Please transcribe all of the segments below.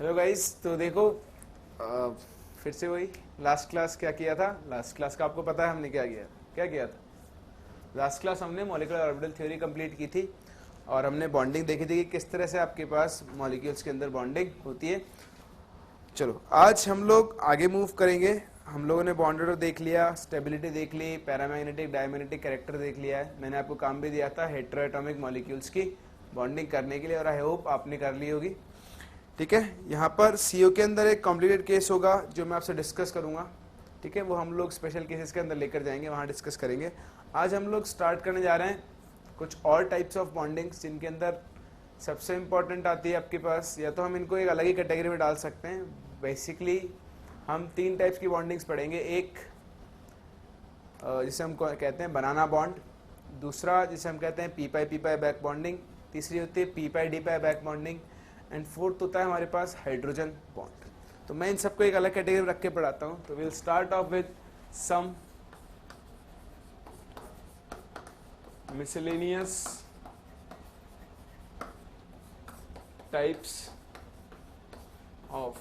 Hello guys, तो देखो फिर से वही लास्ट क्लास क्या किया था। लास्ट क्लास का आपको पता है हमने क्या किया था। लास्ट क्लास हमने मॉलिक्यूलर ऑर्बिटल थ्योरी कंप्लीट की थी और हमने बॉन्डिंग देखी थी कि किस तरह से आपके पास मॉलिक्यूल्स के अंदर बॉन्डिंग होती है। चलो आज हम लोग आगे मूव करेंगे। हम लोगों ने बॉन्ड ऑर्डर देख लिया, स्टेबिलिटी देख ली, पैरामैग्नेटिक डायमैग्नेटिक कैरेक्टर देख लिया है। मैंने आपको काम भी दिया था हेटेरोएटॉमिक मॉलिक्यूल्स की बॉन्डिंग करने के लिए और आई होप आपने कर ली होगी। ठीक है, यहाँ पर सीओ के अंदर एक कॉम्प्लिकेटेड केस होगा जो मैं आपसे डिस्कस करूंगा। ठीक है, वो हम लोग स्पेशल केसेस के अंदर लेकर जाएंगे, वहाँ डिस्कस करेंगे। आज हम लोग स्टार्ट करने जा रहे हैं कुछ और टाइप्स ऑफ बॉन्डिंग्स जिनके अंदर सबसे इम्पॉर्टेंट आती है आपके पास, या तो हम इनको एक अलग ही कैटेगरी में डाल सकते हैं। बेसिकली हम तीन टाइप्स की बॉन्डिंग्स पढ़ेंगे। एक जिसे हम कहते हैं बनाना बॉन्ड, दूसरा जिसे हम कहते हैं पी पाई बैक बॉन्डिंग, तीसरी होती है p pi d pi back bonding, and fourth होता है हमारे पास हाइड्रोजन बॉन्ड। तो मैं इन सबको एक अलग कैटेगरी में रख के पढ़ाता हूँ। तो will start off with some miscellaneous types of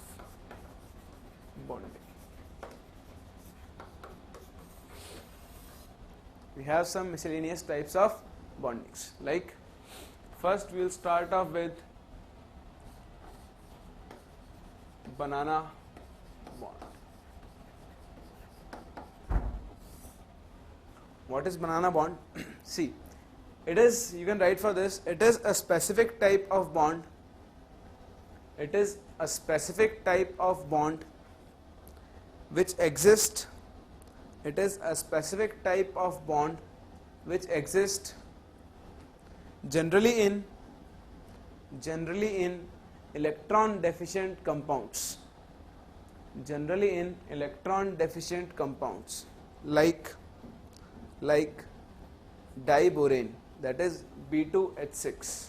bonding. We have some miscellaneous types of bondings. Like first we will start off with banana bond. What is banana bond? See, it is, you can write for this, it is a specific type of bond. It is a specific type of bond which exists. It is a specific type of bond which exists generally in electron deficient compounds. Generally in electron deficient compounds like diborane, that is B2H6,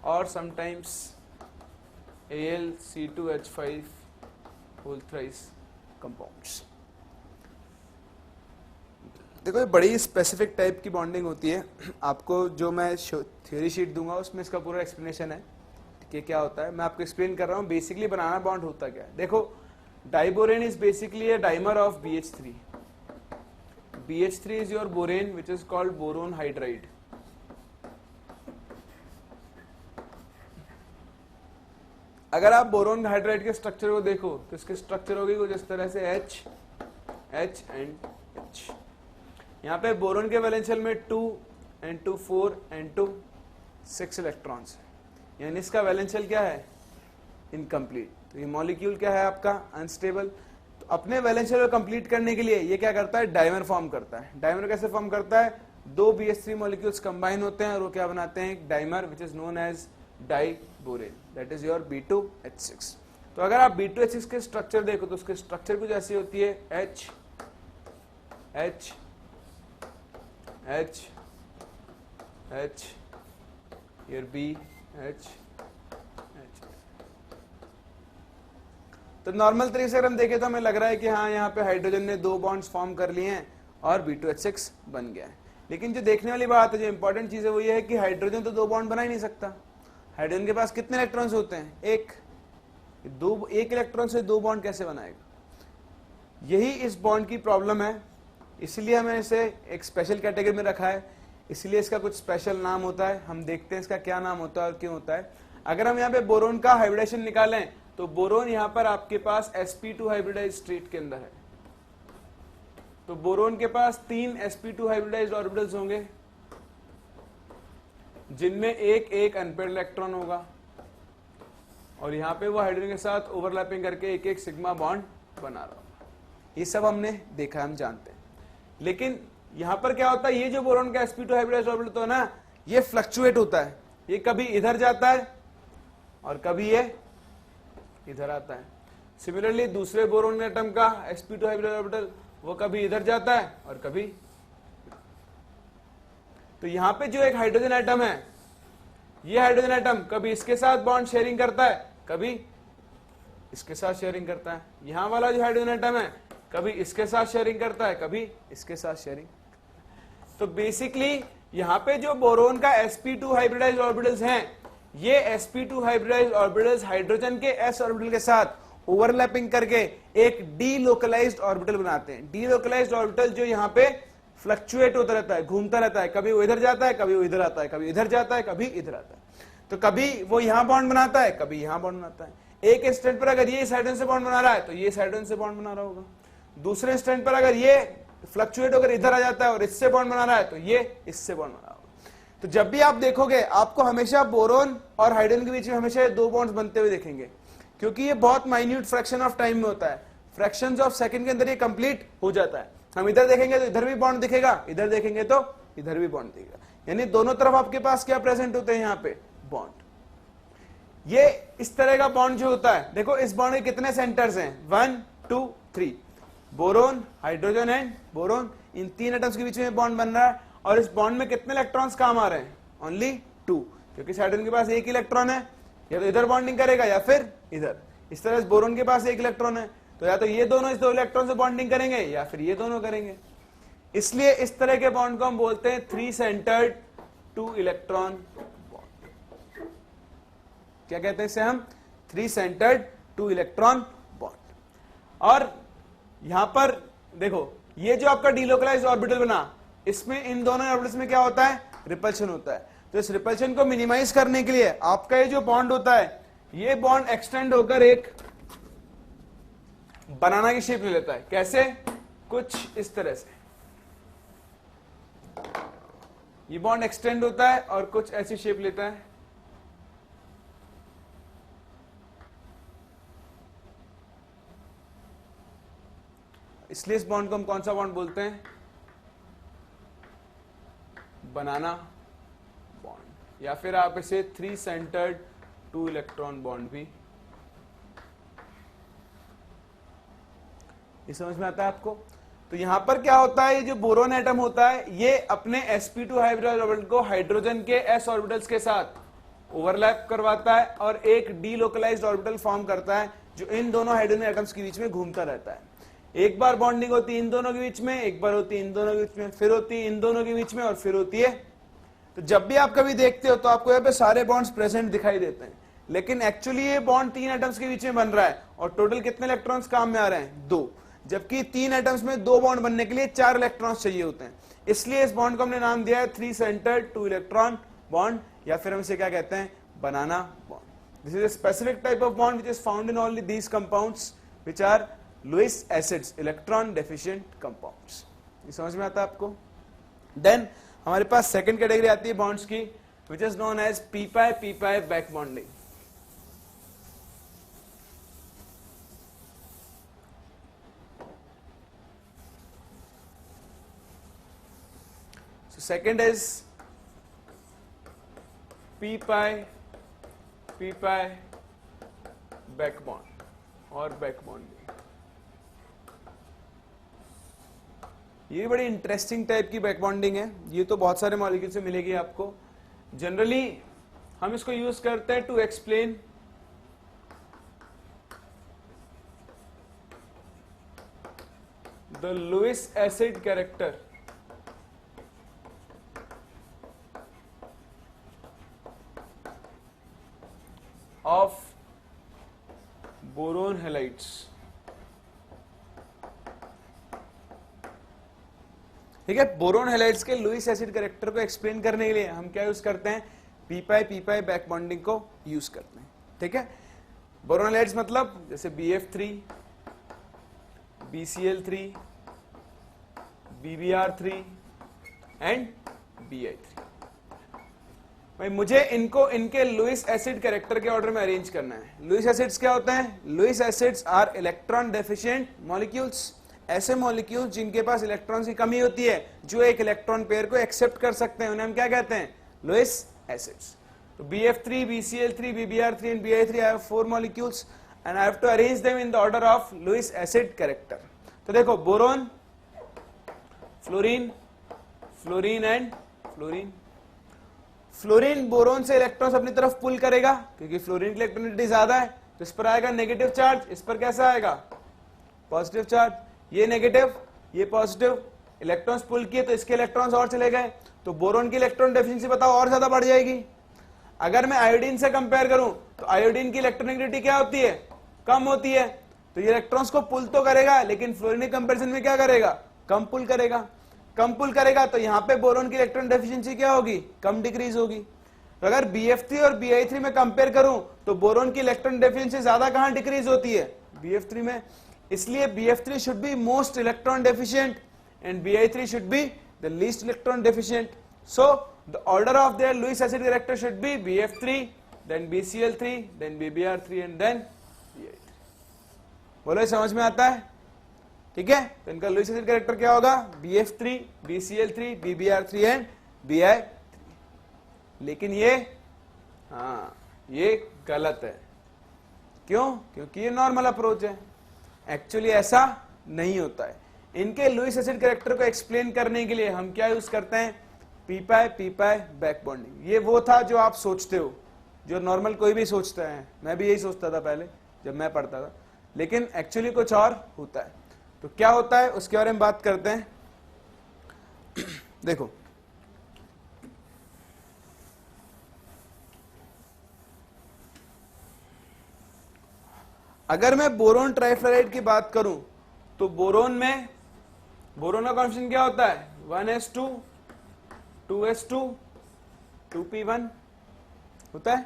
or sometimes AlC2H5 whole thrice compounds. देखो ये बड़ी specific type की bonding होती है। आपको जो मैं theory sheet दूंगा उसमें इसका पूरा एक्सप्लेनेशन है कि क्या होता है। मैं आपको एक्सप्लेन कर रहा हूँ बेसिकली बनाना बॉन्ड होता क्या है। देखो, diborane is basically a dimer of BH3. BH3 is your borane which is called boron hydride. अगर आप बोरोन हाइड्राइड के स्ट्रक्चर को देखो तो इसके स्ट्रक्चर होगी कुछ इस तरह से H एंड H। यहाँ पे बोरोन के वैलेंशियल में 2 N2 4 N2 6 इलेक्ट्रॉन्स है, यानी इसका वैलेंशियल क्या है? इनकम्प्लीट। तो ये मॉलिक्यूल क्या है आपका? अनस्टेबल। तो अपने वैलेंशियल को कंप्लीट करने के लिए ये क्या करता है? डाइमर फॉर्म करता है। डाइमर कैसे फॉर्म करता है? दो BH3 मॉलिक्यूल्स कंबाइन होते हैं और वो क्या बनाते हैं? एक dimer which is known as diborane, that is your B2H6। तो अगर आप B2H6 के स्ट्रक्चर देखो तो उसके स्ट्रक्चर कुछ ऐसी होती है H H H H, here B H। तो नॉर्मल तरीके से अगर हम देखें तो हमें लग रहा है कि हाँ यहाँ पे हाइड्रोजन ने दो बॉन्ड्स फॉर्म कर लिए हैं और B2H6 बन गया है। लेकिन जो देखने वाली बात है, जो इंपॉर्टेंट चीज है वो ये है कि हाइड्रोजन तो दो बॉन्ड बना ही नहीं सकता। हाइड्रोजन के पास कितने इलेक्ट्रॉन्स होते हैं? एक इलेक्ट्रॉन से दो बॉन्ड कैसे बनाएगा? यही इस बॉन्ड की प्रॉब्लम है, इसलिए हमें इसे एक स्पेशल कैटेगरी में रखा है। इसलिए इसका कुछ स्पेशल नाम होता है, हम देखते हैं इसका क्या नाम होता है और क्यों होता है। अगर हम यहाँ पे बोरोन का हाइब्रिडेशन निकालें तो बोरोन यहाँ पर आपके पास sp2 हाइब्रिडाइज्ड स्टेट के अंदर है। तो बोरोन के पास 3 sp2 हाइब्रिडाइज्ड ऑर्बिटल्स होंगे जिनमें एक अनपेयर्ड इलेक्ट्रॉन होगा और यहाँ पे वो हाइड्रोजन के साथ ओवरलैपिंग करके एक सिग्मा बॉन्ड बना रहा होगा। ये सब हमने देखा, हम जानते हैं। लेकिन यहाँ पर क्या होता है, ये जो बोरोन का sp2 हाइब्रिडाइज्ड ऑर्बिटल तो है ना, ये फ्लक्चुएट होता है। ये कभी इधर जाता है और कभी ये इधर आता है। सिमिलरली दूसरे बोरोन एटम का sp2 हाइब्रिडाइज्ड ऑर्बिटल वो कभी इधर जाता है और कभी। तो यहां पे जो एक हाइड्रोजन एटम है, ये हाइड्रोजन एटम कभी इसके साथ बॉन्ड शेयरिंग करता है, कभी इसके साथ शेयरिंग करता है। यहां वाला जो हाइड्रोजन एटम है कभी इसके साथ शेयरिंग करता है, कभी इसके साथ शेयरिंग। तो बेसिकली यहाँ पे जो बोरोन का sp2 हाइब्रिडाइज्ड ऑर्बिटल्स हैं ये sp2 हाइब्रिडाइज्ड ऑर्बिटल्स हाइड्रोजन के s ऑर्बिटल के साथ ओवरलैपिंग करके एक डीलोकलाइज्ड ऑर्बिटल बनाते हैं। डीलोकलाइज्ड ऑर्बिटल जो यहाँ पे फ्लक्चुएट होता रहता है, घूमता रहता है, कभी वो इधर जाता है, कभी वो इधर आता है, कभी इधर जाता है, कभी इधर आता है। तो कभी वो यहां बॉन्ड बनाता है, कभी यहां बॉन्ड बनाता है। एक इंस्टेंट पर अगर ये इस हाइड्रोजन से बॉन्ड बना रहा है तो ये इस हाइड्रोजन से बॉन्ड बना रहा होगा। दूसरे इंस्टेंट पर अगर ये फ्लक्चुएट होकर इधर आ जाता है और इससे बॉन्ड बना रहा है तो ये इससे बॉन्ड बना रहा होगा। तो जब भी आप देखोगे आपको हमेशा बोरोन और हाइड्रोजन के बीच में हमेशा दो बॉन्ड्स बनते हुए दिखेंगे, क्योंकि ये बहुत माइन्यूट फ्रैक्शन ऑफ टाइम में होता है। फ्रैक्शंस ऑफ सेकंड के अंदर ये कंप्लीट हो जाता है। हम इधर देखेंगे तो इधर भी बॉन्ड दिखेगा, इधर देखेंगे तो इधर भी बॉन्ड दिखेगा, यानी दोनों तरफ आपके पास क्या प्रेजेंट होते हैं, यहाँ पे बॉन्ड। ये इस तरह का बॉन्ड जो होता है, देखो इस बॉन्ड के कितने सेंटर्स हैं, 1 2 3, बोरोन, हाइड्रोजन एंड बोरोन, इन तीन एटम्स के बीच में बॉन्ड बन रहा है। और इस बॉन्ड में कितने इलेक्ट्रॉन्स काम आ रहे हैं, ओनली 2, क्योंकि हाइड्रोजन के पास एक इलेक्ट्रॉन है, या तो इधर बॉन्डिंग करेगा या फिर इधर। इस तरह से बोरोन के पास एक इलेक्ट्रॉन है, तो या तो ये दोनों इस दो इलेक्ट्रॉन से बॉन्डिंग करेंगे या फिर ये दोनों करेंगे। इसलिए इस तरह के बॉन्ड को हम बोलते हैं 3 सेंटर्ड 2 इलेक्ट्रॉन बॉन्ड। क्या कहते हैं इसे हम, 3 सेंटर्ड 2 इलेक्ट्रॉन बॉन्ड। और यहां पर देखो ये जो आपका डीलोकलाइज्ड ऑर्बिटल बना, इसमें इन दोनों ऑर्बिटल्स में क्या होता है, रिपल्शन होता है। तो इस रिपल्शन को मिनिमाइज करने के लिए आपका ये जो बॉन्ड होता है, ये बॉन्ड एक्सटेंड होकर एक बनाना की शेप ले लेता है। कैसे, कुछ इस तरह से ये बॉन्ड एक्सटेंड होता है और कुछ ऐसी शेप लेता है। इसलिए इस बॉन्ड को हम कौन सा बॉन्ड बोलते हैं, बनाना बॉन्ड, या फिर आप इसे 3 सेंटर्ड 2 इलेक्ट्रॉन बॉन्ड भी। ये समझ में आता है आपको। तो यहां पर क्या होता है, ये जो बोरोन एटम होता है ये अपने sp2 हाइब्रिडाइज्ड ऑर्बिटल को हाइड्रोजन के s ऑर्बिटल्स के साथ ओवरलैप करवाता है और एक डीलोकलाइज्ड ऑर्बिटल फॉर्म करता है जो इन दोनों हाइड्रोजन एटम्स के बीच में घूमता रहता है। एक बार बॉन्डिंग होती है इन दोनों के बीच में, एक बार होती है इन दोनों के बीच में, फिर होती है इन दोनों के बीच में और फिर होती है। तो जब भी आप कभी देखते हो तो आपको यहाँ पे सारे बॉन्ड्स प्रेजेंट दिखाई देते हैं, लेकिन एक्चुअली ये बॉन्ड 3 एटम्स के बीच में बन रहा है और टोटल कितने इलेक्ट्रॉन्स काम में आ रहे हैं, 2, जबकि 3 एटम्स में 2 बॉन्ड बनने के लिए 4 इलेक्ट्रॉन्स चाहिए होते हैं। इसलिए इस बॉन्ड को हमने नाम दिया है 3 सेंटर्ड 2 इलेक्ट्रॉन बॉन्ड, या फिर हम इसे क्या कहते हैं, banana bond. This is a specific type of bond which is found in only these compounds which are Lewis acids, electron deficient compounds. ये समझ में आता है आपको। देन हमारे पास सेकंड कैटेगरी आती है बॉन्ड्स की, which is known as p pi back bonding. So second is p pi back bond or back bonding. ये बड़ी इंटरेस्टिंग टाइप की बैक बॉन्डिंग है। ये तो बहुत सारे मॉलिक्यूल से मिलेगी आपको। जनरली हम इसको यूज करते हैं to explain the Lewis acid character of boron halides. ठीक है, बोरोन हैलाइड्स के लुईस एसिड कैरेक्टर को एक्सप्लेन करने के लिए हम क्या यूज करते हैं, पी पाई बैक बॉन्डिंग को यूज करते हैं। ठीक है, बोरोन हैलाइड्स मतलब जैसे BF3, BCl3, BBr3 and Bi3। भाई मुझे इनको इनके लुईस एसिड कैरेक्टर के ऑर्डर में अरेंज करना है। लुईस एसिड्स क्या होते हैं, Lewis acids are electron deficient molecules, ऐसे मॉलिक्यूल्स जिनके पास इलेक्ट्रॉन की कमी होती है, जो एक इलेक्ट्रॉन पेयर को एक्सेप्ट कर सकते हैं, उन्हें हम क्या कहते हैं, लुईस एसिड्स। तो BF3, BCl3, BBr3 and Bi3, I have 4 molecules and I have to arrange them in the order of Lewis acid character। तो देखो boron, fluorine, fluorine and fluorine. Fluorine boron से इलेक्ट्रॉन्स अपनी तरफ पुल करेगा क्योंकि fluorine की इलेक्ट्रॉनिटी ज्यादा है, तो इस पर आएगा नेगेटिव चार्ज, इस पर कैसा आएगा, पॉजिटिव चार्ज। ये नेगेटिव, ये पॉजिटिव, इलेक्ट्रॉन्स पुल किए तो इसके इलेक्ट्रॉन्स और चले गए, तो बोरोन की इलेक्ट्रॉन डेफिशिएंसी बताओ और ज्यादा बढ़ जाएगी। अगर मैं आयोडीन से कंपेयर करूं तो आयोडीन की इलेक्ट्रोनेगेटिविटी क्या होती है, कम होती है, तो ये इलेक्ट्रॉन्स को पुल तो करेगा, लेकिन फ्लोरीन के कंपैरिजन में क्या करेगा, कम पुल करेगा। कम पुल करेगा तो यहां पे बोरोन की इलेक्ट्रॉन डेफिशिएंसी क्या होगी, कम डिक्रीज होगी। तो अगर BF3 और Bi3 में कंपेयर करूं तो बोरोन की इलेक्ट्रॉन डेफिशिएंसी ज्यादा कहां डिक्रीज होती है, BF3 में, इसलिए BF3 should be most electron deficient and Bi3 should be the least electron deficient. So the order of their Lewis acid character should be BF3, then BCl3, then BBr3 and then Bi3। बोलो समझ में आता है, ठीक है। तो इनका Lewis acid character क्या होगा, BF3, BCl3, BBr3 and Bi3। लेकिन ये गलत है, क्यों, क्योंकि ये नॉर्मल अप्रोच है, एक्चुअली ऐसा नहीं होता है। इनके लुईस एसिड कैरेक्टर को एक्सप्लेन करने के लिए हम क्या यूज करते हैं, पी पाई बैक बॉन्डिंग। ये वो था जो आप सोचते हो, जो नॉर्मल कोई भी सोचता है, मैं भी यही सोचता था पहले जब मैं पढ़ता था, लेकिन एक्चुअली कुछ और होता है। तो क्या होता है उसके बारे में बात करते हैं। देखो अगर मैं बोरोन ट्राइफ्लोराइड की बात करूं तो बोरोन का कॉन्फिगरेशन क्या होता है, 1s2 2s2 2p1 होता है।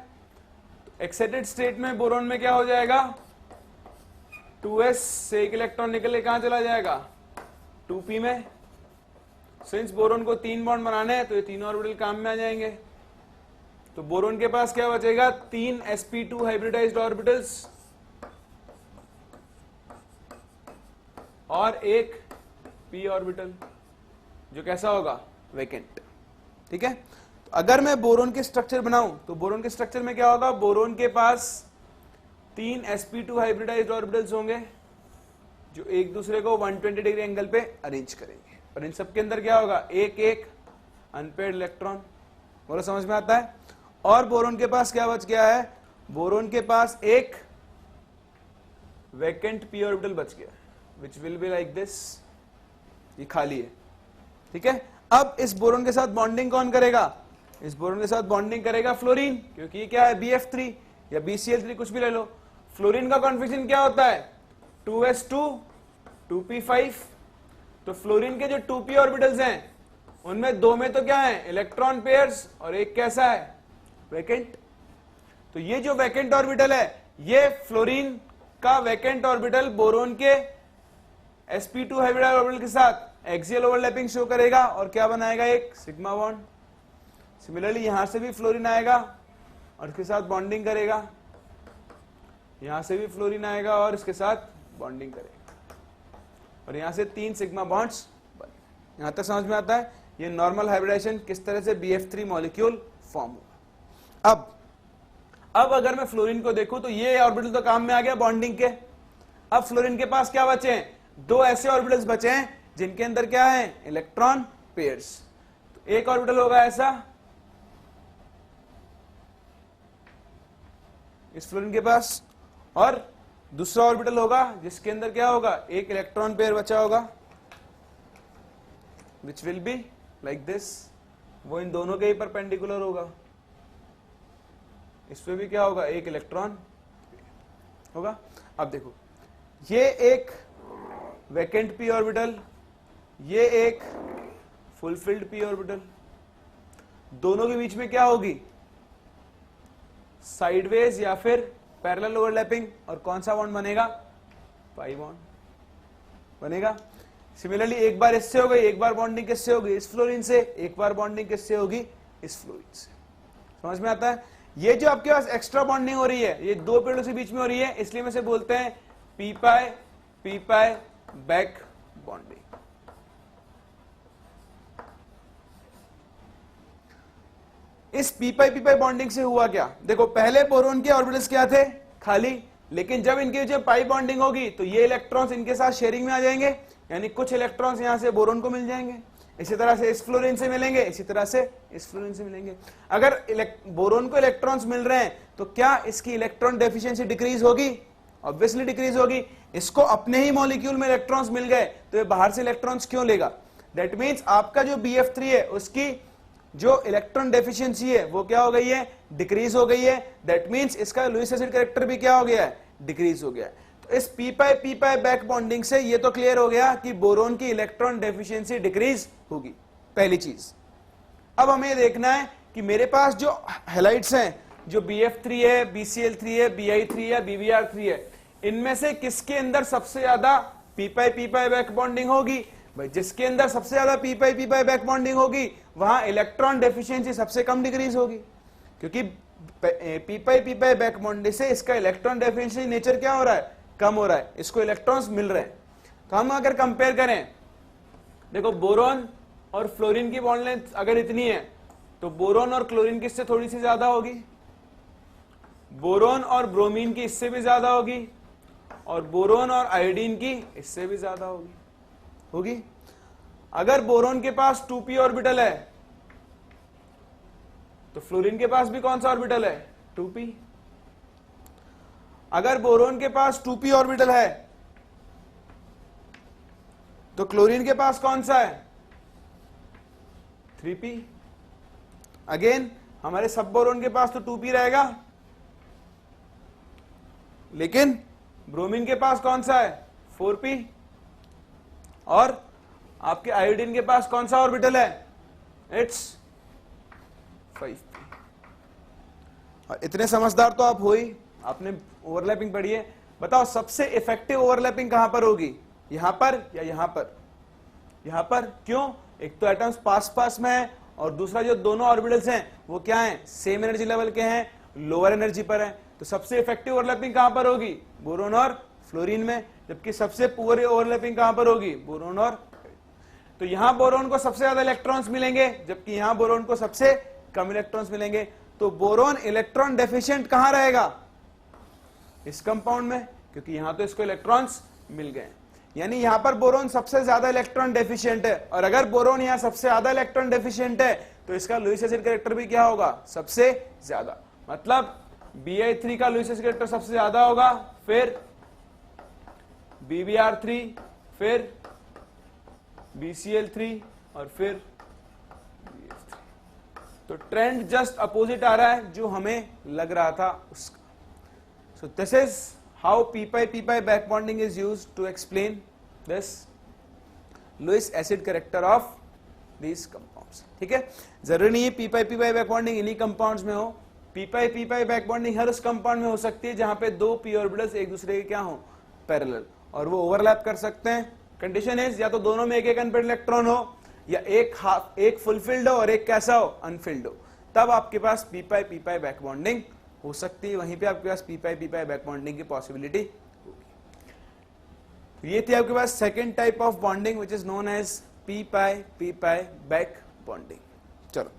तो एक्साइटेड स्टेट में बोरोन में क्या हो जाएगा, 2s से एक इलेक्ट्रॉन निकल के कहां चला जाएगा, 2p में। सिंस बोरोन को 3 बॉन्ड बनाने हैं तो ये तीनों ऑर्बिटल काम में आ जाएंगे। तो बोरोन के पास क्या बचेगा, 3 sp2 हाइब्रिडाइज्ड ऑर्बिटल्स और एक p ऑर्बिटल जो कैसा होगा, वैकेंट, ठीक है। तो अगर मैं बोरोन के स्ट्रक्चर बनाऊं तो बोरोन के स्ट्रक्चर में क्या होगा, बोरोन के पास 3 sp2 हाइब्रिडाइज्ड ऑर्बिटल्स होंगे जो एक दूसरे को 120 डिग्री एंगल पे अरेंज करेंगे, और इन सब के अंदर क्या होगा, एक अनपेयर्ड इलेक्ट्रॉन। बोलो समझ में आता है। और बोरोन के पास क्या बच गया है, बोरोन के पास एक वैकेंट p ऑर्बिटल बच गया, which will be like this, ये खाली है, ठीक है। अब इस बोरोन के साथ बॉन्डिंग कौन करेगा, इस बोरोन के साथ बॉन्डिंग करेगा फ्लोरीन, क्योंकि ये क्या है, BF3 या BCl3 कुछ भी ले लो। फ्लोरीन का कॉन्फिगरेशन क्या होता है, 2s2 2p5। तो फ्लोरीन के जो 2p ऑर्बिटल्स हैं उनमें 2 में तो क्या है, इलेक्ट्रॉन पेयर्स, और एक कैसा है, वैकेंट। तो ये जो वैकेंट ऑर्बिटल है, ये फ्लोरीन का वैकेंट ऑर्बिटल बोरोन के sp2 हाइब्रिडाइज्ड ऑर्बिटल के साथ एक्सियल ओवरलैपिंग शो करेगा और क्या बनाएगा, एक सिग्मा बॉन्ड। सिमिलरली यहां से भी फ्लोरीन आएगा और इसके साथ बॉन्डिंग करेगा, यहां से भी फ्लोरीन आएगा और इसके साथ बॉन्डिंग करेगा, और यहां से 3 सिग्मा बॉन्ड्स बने। यहां तक समझ में आता है ये नॉर्मल हाइब्रिडाइजेशन किस तरह से BF3 मॉलिक्यूल फॉर्म होगा। अब अगर मैं फ्लोरीन को देखूं तो ये ऑर्बिटल तो काम में आ गया बॉन्डिंग के। अब फ्लोरीन के पास क्या बचे हैं, 2 ऐसे ऑर्बिटल्स बचे हैं जिनके अंदर क्या है, इलेक्ट्रॉन पेयर्स। तो एक ऑर्बिटल होगा ऐसा इस फ्लोरीन के पास, और दूसरा ऑर्बिटल होगा जिसके अंदर क्या होगा, एक इलेक्ट्रॉन पेयर बचा होगा, which will be like this. वो इन दोनों के ही परपेंडिकुलर होगा, इसमें भी क्या होगा, एक इलेक्ट्रॉन होगा। अब देखो ये एक वैकेंट p ऑर्बिटल, ये एक फुलफिल्ड p ऑर्बिटल, दोनों के बीच में क्या होगी, साइडवेज या फिर पैरेलल ओवरलैपिंग, और कौन सा बॉन्ड बनेगा, पाई बॉन्ड बनेगा। सिमिलरली एक बार इससे हो गई, एक बार बॉन्डिंग किससे होगी, इस फ्लोरीन से, एक बार बॉन्डिंग किससे होगी, इस फ्लोरीन से। समझ में आता है। ये जो आपके पास एक्स्ट्रा बॉन्डिंग हो रही है ये 2 पेड़ों के बीच में हो रही है, इसलिए मैं से बोलते हैं पी पाई बैक बॉन्डिंग। इस पी पाई बॉन्डिंग से हुआ क्या, देखो पहले बोरोन के ऑर्बिटल्स क्या थे, खाली, लेकिन जब इनके जो पाई बॉन्डिंग होगी तो ये इलेक्ट्रॉन्स इनके साथ शेयरिंग में आ जाएंगे, यानी कुछ इलेक्ट्रॉन्स यहां से बोरोन को मिल जाएंगे, इसी तरह से इस फ्लोरीन से मिलेंगे, इसी तरह से इस फ्लोरीन से मिलेंगे। अगर बोरोन को इलेक्ट्रॉन्स मिल रहे हैं तो क्या इसकी इलेक्ट्रॉन डेफिशिएंसी डिक्रीज होगी, ऑब्वियसली डिक्रीज होगी। इसको अपने ही मॉलिक्यूल में इलेक्ट्रॉन्स मिल गए तो ये बाहर से इलेक्ट्रॉन्स क्यों लेगा, दैट मींस आपका जो BF3 है उसकी जो इलेक्ट्रॉन डेफिशिएंसी है वो क्या हो गई है, डिक्रीज हो गई है। दैट मींस इसका लुईस एसिड कैरेक्टर भी क्या हो गया है, डिक्रीज हो गया है। तो इस पी पाई बैक बॉन्डिंग से ये तो क्लियर हो गया कि बोरोन की इलेक्ट्रॉन डेफिशिएंसी डिक्रीज होगी, पहली चीज। अब हमें देखना है कि मेरे पास जो हैलाइड्स हैं, जो BF3 है, BCl3 है, Bi3 है, BBr3 है, इनमें से किसके अंदर सबसे ज्यादा पी पाई बैक बॉन्डिंग होगी? भाई जिसके अंदर सबसे ज्यादा पी पाई बैक बॉन्डिंग होगी वहां इलेक्ट्रॉन डेफिशिएंसी सबसे कम डिक्रीज होगी, क्योंकि पी पाई बैक बॉन्डिंग से इसका इलेक्ट्रॉन डेफिशिएंसी नेचर क्या हो रहा है, कम हो रहा है, इसको इलेक्ट्रॉन्स मिल रहे हैं। तो हम अगर कंपेयर करें, देखो बोरोन और फ्लोरीन की बॉन्ड लेंथ अगर इतनी है तो बोरोन और क्लोरीन की इससे थोड़ी सी ज्यादा होगी, बोरोन और ब्रोमीन की इससे भी ज्यादा होगी, और बोरोन और आयोडीन की इससे भी ज्यादा होगी। अगर बोरोन के पास 2p ऑर्बिटल है तो फ्लोरीन के पास भी कौन सा ऑर्बिटल है, 2p। अगर बोरोन के पास 2p ऑर्बिटल है तो क्लोरीन के पास कौन सा है, 3p। अगेन हमारे सब बोरोन के पास तो 2p रहेगा, लेकिन ब्रोमीन के पास कौन सा है, 4p, और आपके आयोडीन के पास कौन सा ऑर्बिटल है, इट्स 5p। और इतने समझदार तो आप हो ही, आपने ओवरलैपिंग पढ़ी है। बताओ सबसे इफेक्टिव ओवरलैपिंग कहां पर होगी, यहां पर या यहां पर? यहां पर। क्यों? एक तो एटम्स पास में है और दूसरा जो दोनों ऑर्बिटल्स हैं वो क्या हैं, सेम एनर्जी लेवल के हैं, लोअर एनर्जी पर है। तो सबसे इफेक्टिव ओवरलैपिंग कहां पर होगी, बोरोन और फ्लोरीन में, जबकि सबसे पुअर ओवरलैपिंग कहां पर होगी, बोरोन और। तो यहां बोरोन को सबसे ज्यादा इलेक्ट्रॉन्स मिलेंगे जबकि यहां बोरोन को सबसे कम इलेक्ट्रॉन्स मिलेंगे। तो बोरोन इलेक्ट्रॉन डेफिशिएंट कहां रहेगा, इस कंपाउंड में, क्योंकि यहां तो इसको इलेक्ट्रॉन्स मिल गए। यानी यहां पर बोरोन सबसे ज्यादा इलेक्ट्रॉन डेफिशिएंट है, और अगर बोरोन यहां सबसे ज्यादा इलेक्ट्रॉन डेफिशिएंट है तो इसका लुईस एसिड कैरेक्टर भी क्या होगा, सबसे ज्यादा। मतलब Bi3 का लुईस एसिड कैरेक्टर सबसे ज्यादा होगा, फिर BBr3, फिर BCl3 और फिर BF3। तो ट्रेंड जस्ट अपोजिट आ रहा है जो हमें लग रहा था उसका। So this is how p-pi back bonding is used to explain this Lewis acid character of these compounds। ठीक है, जरूरी नहीं है p-pi back bonding इन्हीं compounds में हो, p-pi back bonding हर उस compound में हो सकती है जहां पे दो p orbitals एक दूसरे के क्या हो, पैरेलल, और वो ओवरलैप कर सकते हैं। कंडीशन इज या तो दोनों में एक एक अनपेड इलेक्ट्रॉन हो, या एक फुलफिल्ड हो और एक कैसा हो, अनफिल्ड हो, तब आपके पास p-pi बैक बॉन्डिंग हो सकती है। वहीं पे आपके पास p-pi बैक बॉन्डिंग की पॉसिबिलिटी होगी। ये थी आपके पास second type of bonding which is known as p-pi back bonding. चलो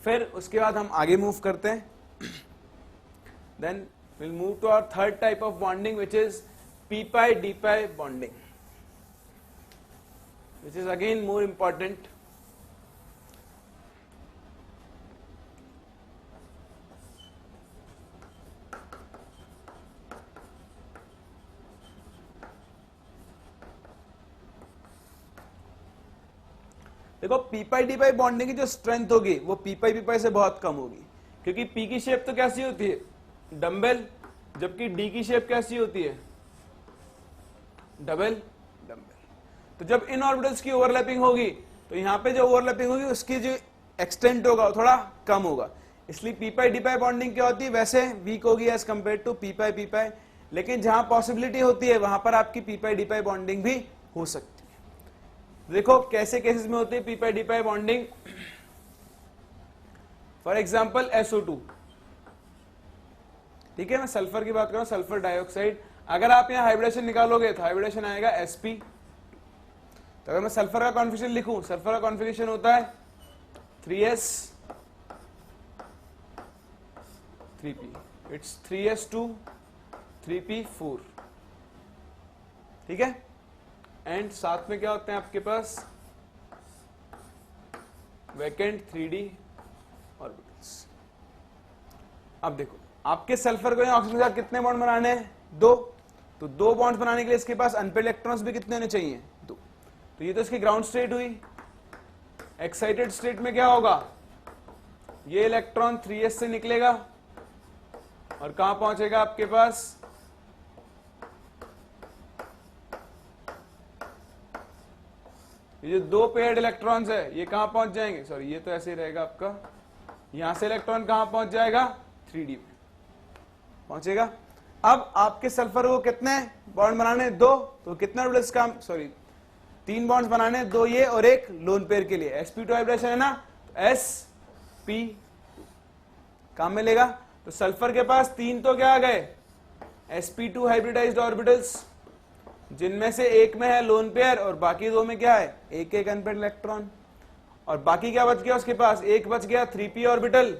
फिर उसके बाद हम आगे मूव करते हैं। Then will move to our third type of bonding which is p-pi bonding, which is again more important। देखो p-pi बॉन्डिंग की जो स्ट्रेंथ होगी वो p-pi से बहुत कम होगी, क्योंकि p की शेप तो कैसी होती है, डम्बेल, जबकि d की शेप कैसी होती है, डबल डम्बेल। तो जब इन ऑर्बिटल्स की ओवरलैपिंग होगी तो यहां पे जो ओवरलैपिंग होगी उसकी जो एक्सटेंट होगा वो थोड़ा कम होगा, इसलिए p-pi बॉन्डिंग क्या होती है, वैसे वीक होगी एज कंपेयर टू p-pi, लेकिन जहां पॉसिबिलिटी होती है वहां पर आपकी p-pi बॉन्डिंग भी हो सकती है। देखो कैसे केसेस में होती है p-pi bonding. For example SO2, ठीक है, मैं सल्फर की बात कर रहा हूं, सल्फर डाइऑक्साइड। अगर आप यहां हाइब्रिडेशन निकालोगे तो हाइब्रिडेशन आएगा sp। तो अगर मैं सल्फर का कॉन्फिगरेशन लिखूं, सल्फर का कॉन्फिगरेशन होता है 3s 3p, it's 3s2 3p4, ठीक है। एंड साथ में क्या होते हैं आपके पास, वैकेंट 3d ऑर्बिटल्स। अब देखो आपके सल्फर को ऑक्सीजन के साथ कितने बॉन्ड बनाने हैं, 2। तो 2 बॉन्ड बनाने के लिए इसके पास अनपेड इलेक्ट्रॉन्स भी कितने होने चाहिए, 2। तो ये तो इसकी ग्राउंड स्टेट हुई, एक्साइटेड स्टेट में क्या होगा, ये इलेक्ट्रॉन 3s से निकलेगा और कहां पहुंचेगा आपके पास, ये जो दो पेयर्ड इलेक्ट्रॉन्स है ये कहां पहुंच जाएंगे, सॉरी ये तो ऐसे ही रहेगा आपका, यहां से इलेक्ट्रॉन कहां पहुंच जाएगा 3d में पहुंचेगा। अब आपके सल्फर को कितने बॉन्ड बनाने, दो, तो कितना ऑर्बिटल्स का, सॉरी 3 बॉन्ड्स बनाने, 2 ये और एक लोन पेयर के लिए, sp2 हाइब्रिडेशन है ना, तो sp काम मिलेगा। तो सल्फर के पास 3 तो क्या आ गए, sp2 हाइब्रिडाइज्ड ऑर्बिटल्स, जिनमें से एक में है लोन पेयर और बाकी 2 में क्या है, एक एक अनपेयर्ड इलेक्ट्रॉन, और बाकी क्या बच गया उसके पास, एक बच गया 3p ऑर्बिटल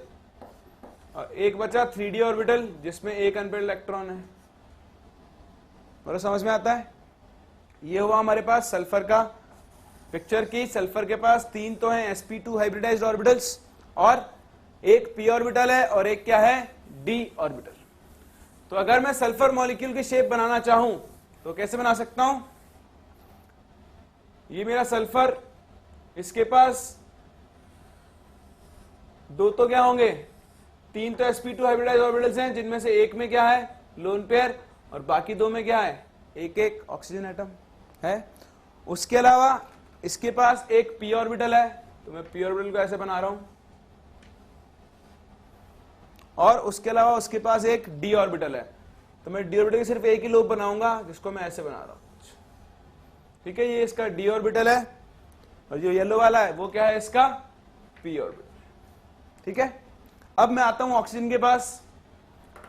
और एक बचा 3d ऑर्बिटल जिसमें एक अनपेयर्ड इलेक्ट्रॉन है। बोलो समझ में आता है, ये हुआ हमारे पास सल्फर का पिक्चर की। सल्फर के पास 3 तो हैं sp2 हाइब्रिडाइज्ड ऑर्बिटल्स और एक p ऑर्बिटल है और एक क्या है, d ऑर्बिटल। तो अगर मैं सल्फर मॉलिक्यूल की शेप बनाना चाहूं तो कैसे बना सकता हूं, ये मेरा सल्फर, इसके पास 2 तो क्या होंगे, 3 तो sp2 हाइब्रिडाइज्ड ऑर्बिटल्स हैं जिनमें से एक में क्या है लोन पेयर और बाकी 2 में क्या है, एक एक ऑक्सीजन एटम है। उसके अलावा इसके पास एक p ऑर्बिटल है, तो मैं p ऑर्बिटल को ऐसे बना रहा हूं, और उसके अलावा उसके पास एक d ऑर्बिटल है, तो मैं d ऑर्बिटल की सिर्फ एक ही लोब बनाऊंगा जिसको मैं ऐसे बना रहा हूं। ठीक है, ये इसका d ऑर्बिटल है और जो येलो वाला है वो क्या है, इसका p ऑर्बिटल। ठीक है, अब मैं आता हूं ऑक्सीजन के पास,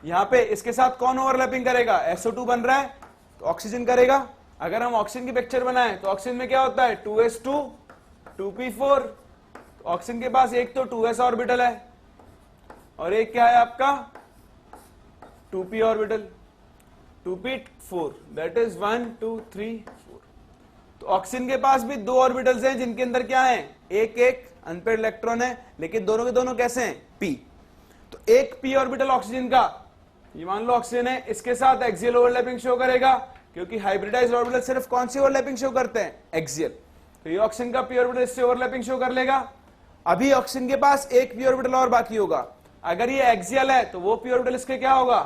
यहां पे इसके साथ कौन ओवरलैपिंग करेगा, SO2 बन रहा है तो ऑक्सीजन करेगा। अगर हम ऑक्सीजन की पिक्चर बनाएं तो ऑक्सीजन में क्या होता है, 2s2 2p4, तो ऑक्सीजन के पास एक तो 2s ऑर्बिटल है और एक क्या है आपका 2p orbital, 2p4, that is 1 2 3 4। तो ऑक्सीजन के पास भी 2 ऑर्बिटल्स हैं जिनके अंदर क्या है, एक एक अनपेयर्ड इलेक्ट्रॉन है, लेकिन दोनों के दोनों कैसे हैं, p। तो एक p ऑर्बिटल ऑक्सीजन का, ये मान लो ऑक्सीजन है, इसके साथ एक्सियल ओवरलैपिंग शो करेगा, क्योंकि हाइब्रिडाइज्ड ऑर्बिटल सिर्फ कौन सी ओवरलैपिंग शो करते हैं, एक्सियल। तो ये ऑक्सीजन का p ऑर्बिटल इससे ओवरलैपिंग शो कर लेगा। अभी ऑक्सीजन के पास एक p ऑर्बिटल और बाकी होगा, अगर ये एक्सियल है तो वो p ऑर्बिटल इसके क्या होगा,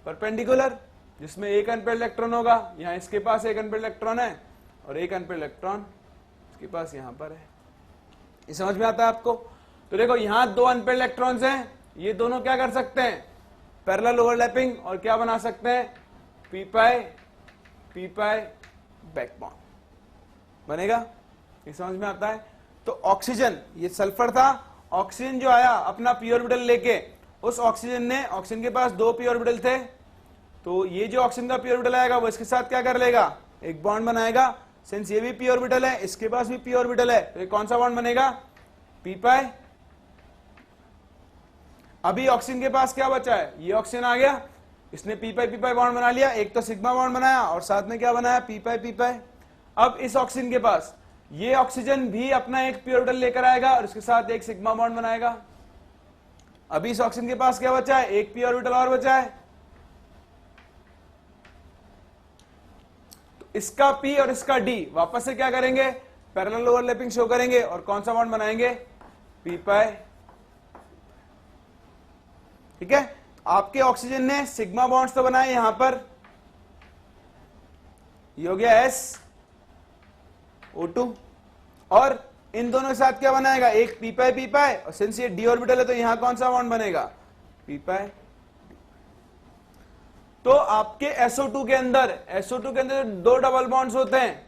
परपेंडिकुलर, जिसमें एक अनपेयर्ड इलेक्ट्रॉन होगा। यहां इसके पास एक अनपेयर्ड इलेक्ट्रॉन है और एक अनपेयर्ड इलेक्ट्रॉन इसके पास यहां पर है। ये समझ में आता है आपको। तो देखो यहां 2 अनपेयर्ड इलेक्ट्रॉन्स हैं, ये दोनों क्या कर सकते हैं, पैरेलल ओवरलैपिंग, और क्या बना सकते हैं, p पाई बैक बॉन्ड बनेगा। ये समझ में आता है। तो ऑक्सीजन, ये सल्फर था, ऑक्सीजन जो आया अपना p ऑर्बिटल लेके, उस ऑक्सीजन ने, ऑक्सीजन के पास 2 p ऑर्बिटल थे, तो ये जो ऑक्सीजन का p ऑर्बिटल आएगा वो इसके साथ क्या कर लेगा, एक बॉन्ड बनाएगा। सिंस ये भी p ऑर्बिटल है, इसके पास भी p ऑर्बिटल है, तो ये कौन सा बॉन्ड बनेगा, p पाई। अभी ऑक्सीजन के पास क्या बचा है, ये ऑक्सीजन आ गया, इसने p पाई बॉन्ड बना लिया, एक तो सिग्मा बॉन्ड बनाया और साथ में क्या बनाया, p पाई। अब इस ऑक्सीजन के पास ये ऑक्सीजन भी अपना एक p ऑर्बिटल लेकर आएगा और इसके साथ एक सिग्मा बॉन्ड बनाएगा। अभी इस ऑक्सीजन के पास क्या बचा है, एक p ऑर्बिटल और बचा है, तो इसका p और इसका d वापस से क्या करेंगे, पैरेलल ओवरलैपिंग शो करेंगे और कौन सा बॉन्ड बनाएंगे, p पाई। ठीक है, आपके ऑक्सीजन ने सिग्मा बॉन्ड्स तो बनाए यहां पर, ये हो गया SO2, और इन दोनों के साथ क्या बनाएगा, एक p पाई, और सिंस ये d ऑर्बिटल है तो यहां कौन सा बॉन्ड बनेगा, p पाई। तो आपके SO2 के अंदर, दो डबल बॉन्ड्स होते हैं,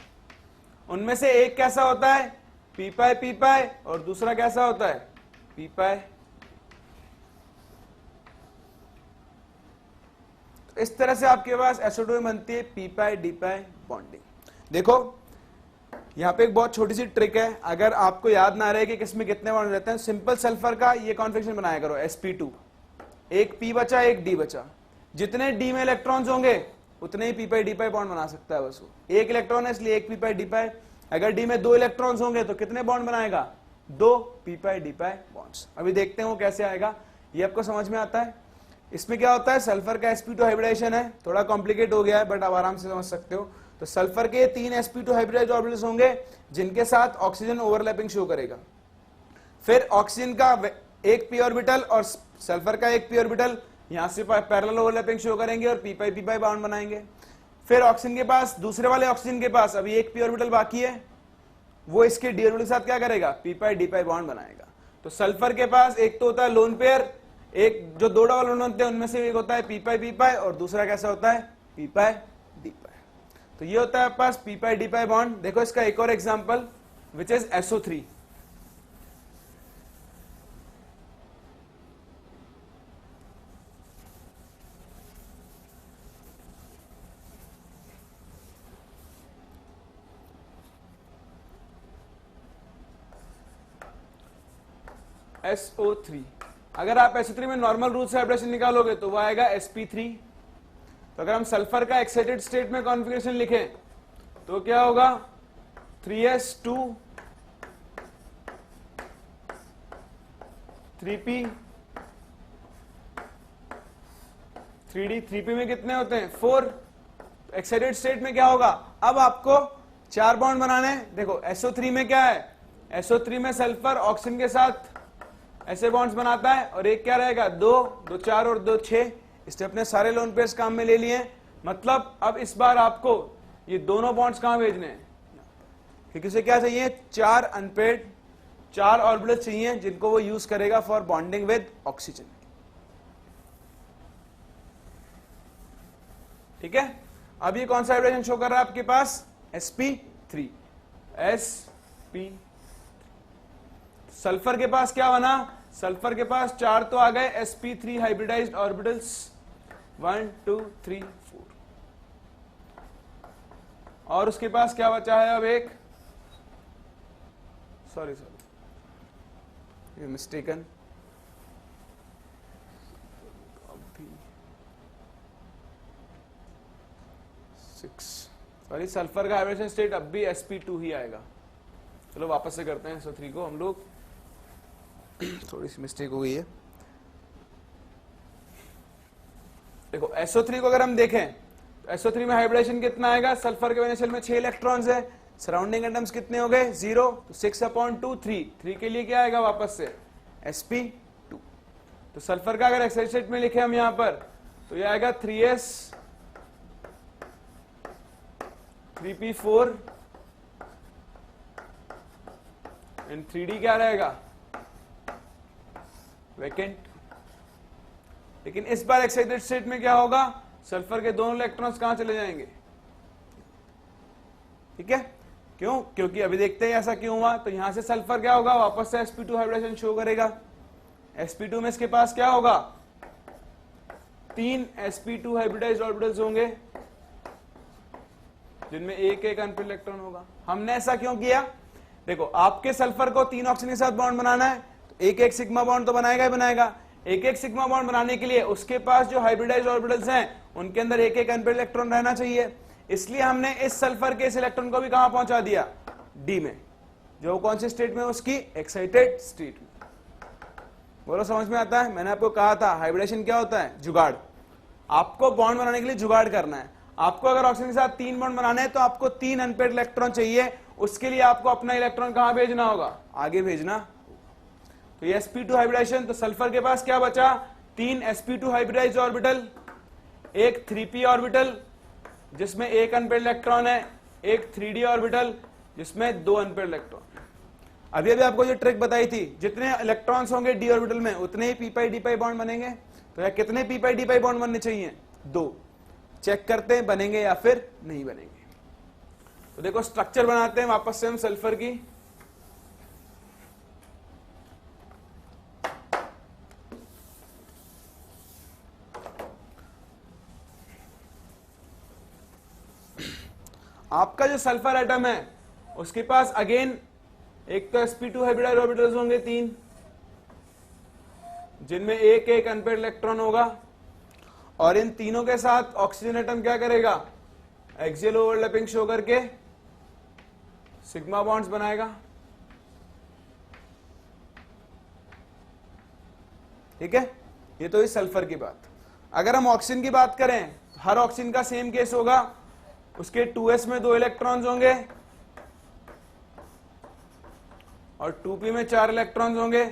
उनमें से एक कैसा होता है, p पाई, और दूसरा कैसा होता है, p पाई। इस तरह से आपके पास SO2 में बनती है p पाई d पाई बॉन्डिंग। देखो यहां पे एक बहुत छोटी सी ट्रिक है, अगर आपको याद ना रहे कि किसमें कितने बॉन्ड रहते हैं, सिंपल सल्फर का ये कॉन्फिगरेशन बनाया करो, sp2, एक p बचा एक d बचा, जितने d में इलेक्ट्रॉन्स होंगे उतने ही p पाई d पाई बॉन्ड बना सकता है बस वो, एक इलेक्ट्रॉन है इसलिए एक p पाई d पाई। अगर d में 2 इलेक्ट्रॉन्स होंगे तो कितने बॉन्ड बनाएगा, 2 p पाई d पाई बॉन्ड्स। अभी देखते हैं वो कैसे आएगा, ये आपको समझ में आता है। इसमें क्या होता है, सल्फर का sp2 हाइब्रिडाइजेशन है, थोड़ा कॉम्प्लिकेट हो गया है बट आप आराम से समझ सकते हो। तो सल्फर के 3 sp2 हाइब्रिडाइज्ड ऑर्बिटल्स होंगे जिनके साथ ऑक्सीजन ओवरलैपिंग शो करेगा। फिर ऑक्सीजन का एक p ऑर्बिटल और सल्फर का एक p ऑर्बिटल यहां से पैरेलल ओवरलैपिंग शो करेंगे और p पाई बाउंड बनाएंगे। फिर ऑक्सीजन के पास, दूसरे वाले ऑक्सीजन के पास अभी एक p ऑर्बिटल बाकी है, वो इसके d ऑर्बिटल के साथ क्या करेगा, p पाई बॉन्ड बनाएगा। तो सल्फर के पास एक तो होता है लोन पेयर, एक जो दो डबल बॉन्ड होते हैं उनमें से एक होता है p पाई और दूसरा कैसा होता है p पाई d पाई। तो ये होता है आपके पास p पाई d पाई बॉन्ड। देखो इसका एक और example which is SO3। SO3, अगर आप SO3 में नॉर्मल रूट से हाइब्रिडेशन निकालोगे तो वो आएगा sp3। तो अगर हम सल्फर का एक्साइटेड स्टेट में कॉन्फ़िगरेशन लिखें तो क्या होगा 3s2 3p 3d 3p में कितने होते हैं 4। एक्साइटेड स्टेट में क्या होगा, अब आपको 4 बॉन्ड बनाने हैं। देखो SO3 में क्या है, SO3 में सल्फर ऑक्सीजन के साथ ऐसे बॉन्ड्स बनाता है और एक क्या रहेगा 2 2 4 और 2 6। इसने अपने सारे लोन पेयर्स काम में ले लिए हैं। मतलब अब इस बार आपको ये दोनों बॉन्ड्स कहां भेजने हैं, क्योंकि उसे क्या चाहिए 4 अनपेयर्ड 4 ऑर्बिटल चाहिए जिनको वो यूज करेगा फॉर बॉन्डिंग विद ऑक्सीजन। ठीक है, अब ये कौन सा हाइब्रिडेशन शो कर रहा है आपके पास sp3 sp। सल्फर के पास क्या बना, सल्फर के पास 4 तो आ गए sp3 हाइब्रिडाइज्ड ऑर्बिटल्स 1 2 3 4 और उसके पास क्या बचा है अब एक, सॉरी ये मिस्टेकन, सॉरी सल्फर का हाइब्रिडेशन स्टेट अब भी sp2 ही आएगा। चलो वापस से करते हैं SO3 को हम लोग, थोड़ी सी मिस्टेक हो गई है। देखो SO3 को अगर हम देखें तो SO3 में हाइब्रिडेशन कितना आएगा, सल्फर के वेनेशियल में 6 इलेक्ट्रॉन्स है, सराउंडिंग एटम्स कितने हो गए 0, तो 6/2 3 के लिए क्या आएगा वापस से sp2। तो सल्फर का अगर एक्साइटेड स्टेट में लिखे हम यहां पर तो ये आएगा 3s 3p4 एंड 3d क्या रहेगा वैकेंट। लेकिन इस बार एक्साइटेड स्टेट में क्या होगा, सल्फर के दोनों इलेक्ट्रॉन्स कहां चले जाएंगे। ठीक है, क्यों, क्योंकि अभी देखते हैं ऐसा क्यों हुआ। तो यहां से सल्फर क्या होगा वापस से sp2 हाइब्रिडेशन शो करेगा। sp2 में इसके पास क्या होगा 3 sp2 हाइब्रिडाइज्ड ऑर्बिटल्स होंगे जिनमें एक एक अनपेयर्ड इलेक्ट्रॉन होगा। हमने ऐसा क्यों किया, देखो आपके सल्फर को 3 ऑक्सीजन के साथ बॉन्ड बनाना है तो एक एक सिग्मा बॉन्ड तो बनाएगा ही बनाएगा। एक एक सिग्मा बॉन्ड बनाने के लिए उसके पास जो हाइब्रिडाइज्ड ऑर्बिटल्स हैं उनके अंदर एक एक अनपेयर्ड इलेक्ट्रॉन रहना चाहिए। इसलिए हमने इस सल्फर के इस इलेक्ट्रॉन को भी कहां पहुंचा दिया डी में, जो कौन से स्टेट में उसकी एक्साइटेड स्टेट में। बोलो समझ में आता है। मैंने आपको कहा था हाइब्रिडेशन क्या होता है, जुगाड़। आपको बॉन्ड बनाने के लिए जुगाड़ करना है। आपको अगर ऑक्सीजन के साथ 3 बॉन्ड बनाने हैं तो आपको 3 अनपेयर्ड इलेक्ट्रॉन चाहिए, उसके लिए आपको अपना इलेक्ट्रॉन कहां भेजना होगा, आगे भेजना। तो ये sp2 हाइब्रिडेशन, तो सल्फर के पास क्या बचा 3 sp2 हाइब्रिडाइज्ड ऑर्बिटल, एक 3p ऑर्बिटल जिसमें एक अनपेयर्ड इलेक्ट्रॉन है, एक 3d ऑर्बिटल जिसमें 2 अनपेयर्ड इलेक्ट्रॉन। अभी अभी आपको जो ट्रिक बताई थी, जितने इलेक्ट्रॉन्स होंगे डी ऑर्बिटल में उतने ही p पाई d पाई बॉन्ड बनेंगे। तो या कितने p पाई d पाई बॉन्ड बनने चाहिए 2। चेक करते हैं बनेंगे या फिर नहीं बनेंगे। तो देखो स्ट्रक्चर बनाते हैं वापस से हम सल्फर की। आपका जो सल्फर एटम है उसके पास अगेन एक तो sp2 हाइब्रिडाइज्ड ऑर्बिटल्स होंगे 3 जिनमें एक एक अनपेयर्ड इलेक्ट्रॉन होगा और इन तीनों के साथ ऑक्सीजन एटम क्या करेगा एक्सियल ओवरलैपिंग शो करके सिग्मा बॉन्ड्स बनाएगा। ठीक है, ये तो इस सल्फर की बात। अगर हम ऑक्सीजन की बात करें, हर ऑक्सीजन का सेम केस होगा। उसके 2s में 2 इलेक्ट्रॉन्स होंगे और 2p में 4 इलेक्ट्रॉन्स होंगे,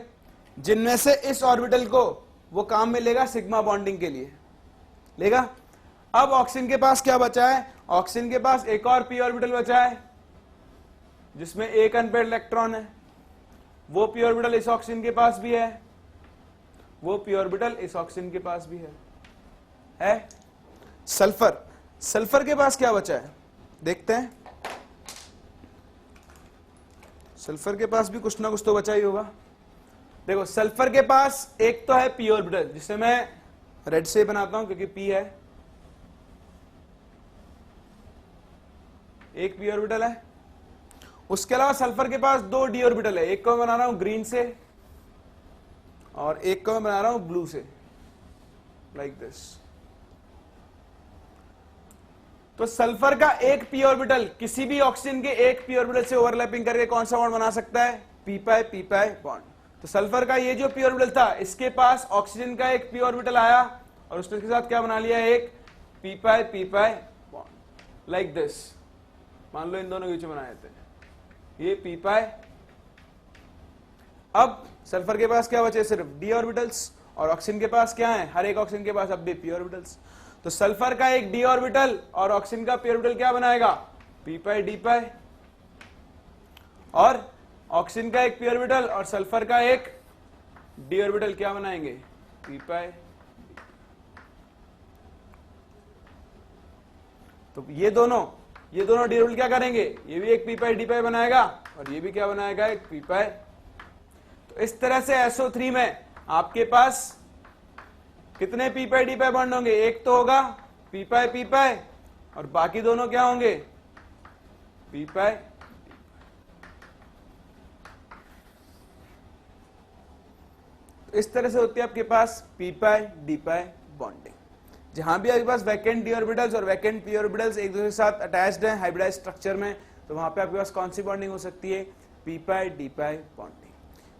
जिनमें से इस ऑर्बिटल को वो काम में लेगा सिग्मा बॉन्डिंग के लिए लेगा। अब ऑक्सीजन के पास क्या बचा है? ऑक्सीजन के पास एक और p ऑर्बिटल बचा है जिसमें एक अनपेयर्ड इलेक्ट्रॉन है। वो p ऑर्बिटल इस ऑक्सीजन के पास भी है, वो p ऑर्बिटल इस ऑक्सीजन के पास भी है। सल्फर, सल्फर के पास क्या बचा है देखते हैं। सल्फर के पास भी कुछ ना कुछ तो बचा ही होगा। देखो सल्फर के पास एक तो है p ऑर्बिटल, जिसे मैं रेड से बनाता हूं क्योंकि p है, एक p ऑर्बिटल है। उसके अलावा सल्फर के पास 2 d ऑर्बिटल है, एक को मैं बना रहा हूं ग्रीन से और एक को मैं बना रहा हूं ब्लू से, लाइक दिस। तो सल्फर का एक p ऑर्बिटल किसी भी ऑक्सीजन के एक p ऑर्बिटल से ओवरलैपिंग करके कौन सा बॉन्ड बना सकता है? p pi bond. तो सल्फर का ये जो p ऑर्बिटल था, इसके पास ऑक्सीजन का एक p ऑर्बिटल आया और उसने इसके साथ क्या बना लिया? एक p pi bond, like this. मान लो इन दोनों के बीच में बनाए थे ये p पाई। अब सल्फर के पास क्या बचे? सिर्फ d ऑर्बिटल्स, और ऑक्सीजन के पास क्या है? हर एक ऑक्सीजन के पास अब भी p ऑर्बिटल्स। तो सल्फर का एक d ऑर्बिटल और ऑक्सीजन का p ऑर्बिटल क्या बनाएगा? p पाई d पाई। और ऑक्सीजन का एक p ऑर्बिटल और सल्फर का एक d ऑर्बिटल क्या बनाएंगे? p पाई। तो ये दोनों d ऑर्बिटल क्या करेंगे? ये भी एक p पाई d पाई बनाएगा और ये भी क्या बनाएगा? एक p पाई। तो इस तरह से SO3 में आपके पास कितने p पाई d पाई बॉन्ड होंगे? एक तो होगा p पाई और बाकी दोनों क्या होंगे? p पाई। तो इस तरह से होती है आपके पास p पाई d पाई बॉन्डिंग। जहां भी आपके पास वैकेंट d ऑर्बिटल्स और वैकेंट p ऑर्बिटल्स एक दूसरे के साथ अटैच्ड हैं हाइब्रिडाइज्ड स्ट्रक्चर में, तो वहां पे आपके पास कौन सी बॉन्डिंग हो सकती है? p पाई d पाई बॉन्डिंग।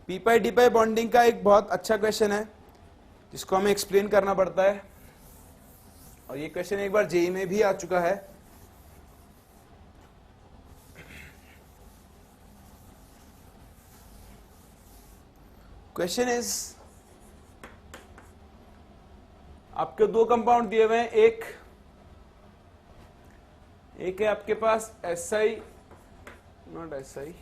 p पाई d पाई बॉन्डिंग का एक बहुत अच्छा क्वेश्चन है जिसको हमें एक्सप्लेन करना पड़ता है, और ये क्वेश्चन एक बार जेईई में भी आ चुका है। क्वेश्चन इज, आपके 2 कंपाउंड दिए हुए हैं, एक है आपके पास SI, not SI,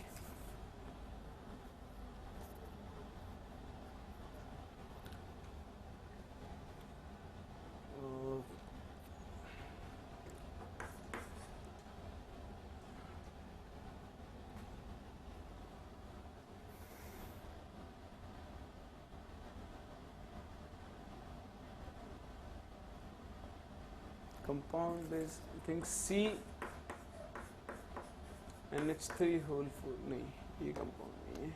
compound is I think CnH3 whole 4, नहीं ये कंपाउंड नहीं है।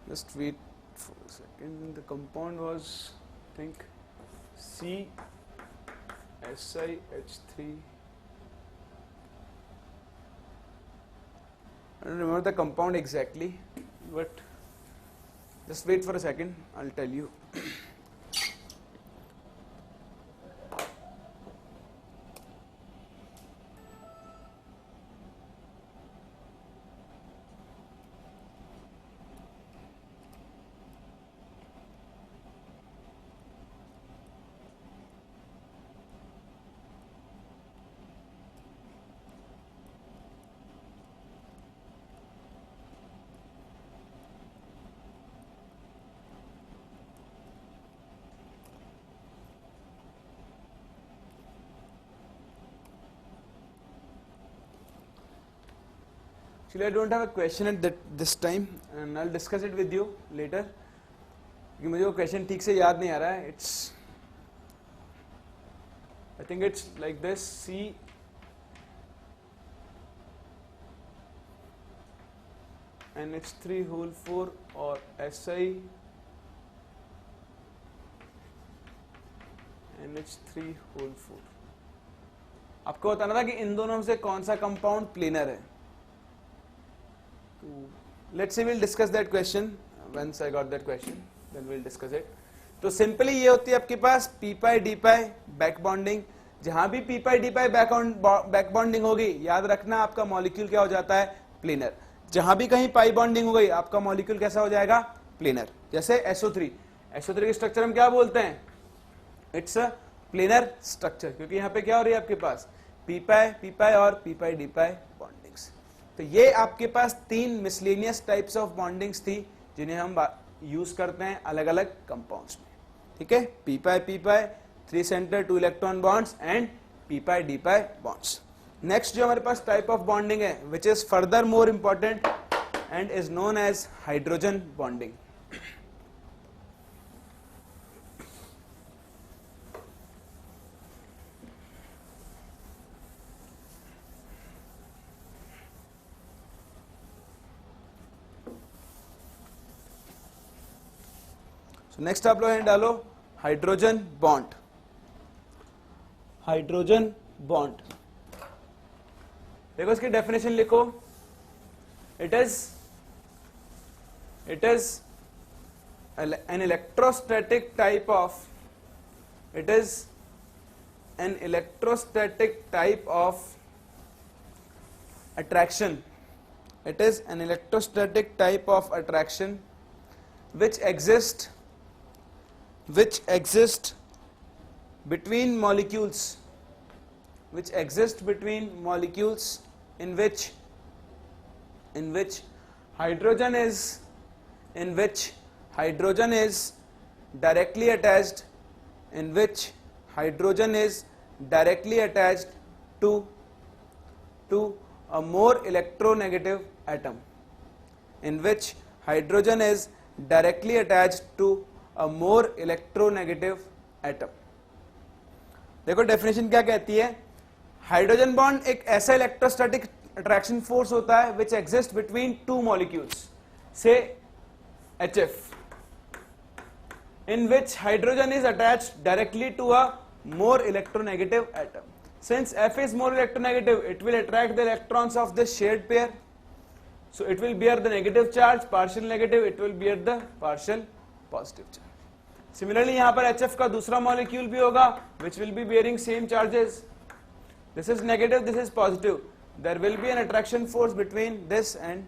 Just wait for a second. The compound was I think CSiH3. I don't remember the compound exactly, but just wait for a second, I'll tell you. Actually, I don't have a question at this time, and I'll discuss it with you later. क्योंकि मुझे वो question ठीक से याद नहीं आ रहा है. I think it's like this: CnH3 whole 4 or SiNH3 whole 4. आपको बताना था कि इन दोनों में से कौन सा कंपाउंड प्लेनर है. Let's see will discuss that question once I got that question then will discuss it. तो सिंपली ये होती है आपके पास p pi d pi back bonding. जहां भी p pi d pi back bonding होगी, याद रखना आपका मॉलिक्यूल क्या हो जाता है, प्लेनर. जहां भी कहीं पाई बॉन्डिंग हो गई, आपका मॉलिक्यूल कैसा हो जाएगा, प्लेनर. जैसे SO3 की स्ट्रक्चर हम क्या बोलते हैं, इट्स अ प्लेनर स्ट्रक्चर, क्योंकि यहाँ पे क्या हो रही है आपके पास पी पाई और पी पाई डी पाई बॉन्डिंग्स. तो ये आपके पास 3 मिसलेनियस टाइप्स ऑफ बॉन्डिंग्स थी जिन्हें हम यूज करते हैं अलग अलग कंपाउंड्स में. ठीक है, p pi 3 centre 2 electron bonds and p pi d pi bonds. Next जो हमारे पास टाइप ऑफ बॉन्डिंग है which is further more important and is known as hydrogen bonding. Next आप लोग डालो हाइड्रोजन बॉन्ड. हाइड्रोजन बॉन्ड देखो इसकी definition लिखो. It is an electrostatic type of attraction. It is an electrostatic type of attraction which exists between molecules in which hydrogen is directly attached to a more electronegative atom. देखो definition क्या कहती है. Hydrogen bond एक ऐसा electrostatic attraction force होता है which exist between 2 molecules, से HF, in which hydrogen is attached directly to a more electronegative atom. Since F is more electronegative, it will attract the electrons of the shared pair. So it will bear the negative charge, partial negative, it will bear the partial positive charge. Similarly, यहाँ पर HF का दूसरा molecule भी होगा, which will be bearing same charges. This is negative, this is positive. There will be an attraction force between this and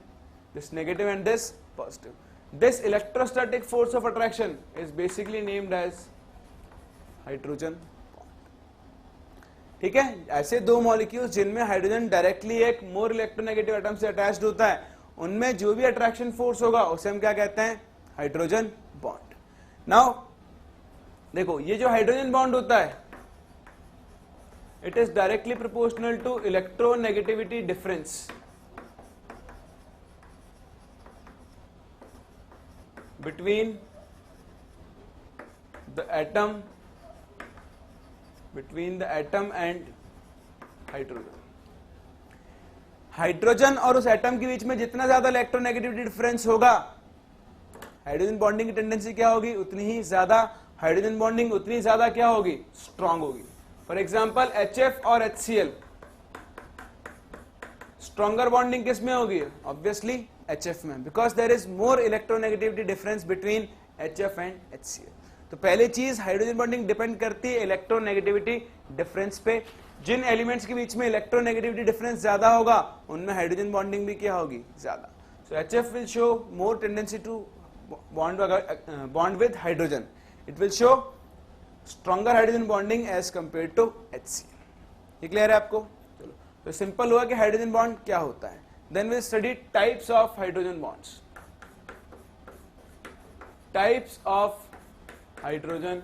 this negative and this positive. This electrostatic force of attraction is basically named as hydrogen bond. ठीक है, ऐसे 2 molecules जिनमें hydrogen directly एक more electronegative atom से attached होता है, उनमें जो भी अट्रैक्शन फोर्स होगा उसे हम क्या कहते हैं, हाइड्रोजन बॉन्ड. नाउ देखो ये जो हाइड्रोजन बॉन्ड होता है, it is directly proportional to electronegativity difference between the atom and hydrogen. Hydrogen और उस एटम के बीच में जितना ज्यादा इलेक्ट्रोनेगेटिविटी डिफरेंस होगा, हाइड्रोजन बॉन्डिंग की टेंडेंसी क्या होगी, उतनी ही ज्यादा हाइड्रोजन बॉन्डिंग उतनी ज्यादा क्या होगी, स्ट्रांग होगी. फॉर एग्जांपल HF और HCl, स्ट्रॉन्गर बॉन्डिंग किस में होगी, ऑब्वियसली HF में, because there is more electronegativity difference between HF and HCl. तो पहली चीज हाइड्रोजन बॉन्डिंग डिपेंड करती है इलेक्ट्रोनेगेटिविटी डिफरेंस पे. जिन एलिमेंट्स के बीच में इलेक्ट्रोनेगेटिविटी डिफरेंस ज्यादा होगा उनमें हाइड्रोजन बॉन्डिंग भी क्या होगी, ज्यादा. So HF will show more tendency to bond with hydrogen. It will show stronger hydrogen bonding as compare to HCl. ये क्लियर है आपको. चलो, तो सिंपल हुआ कि हाइड्रोजन बॉन्ड क्या होता है. Then we'll study types of hydrogen bonds. Types of hydrogen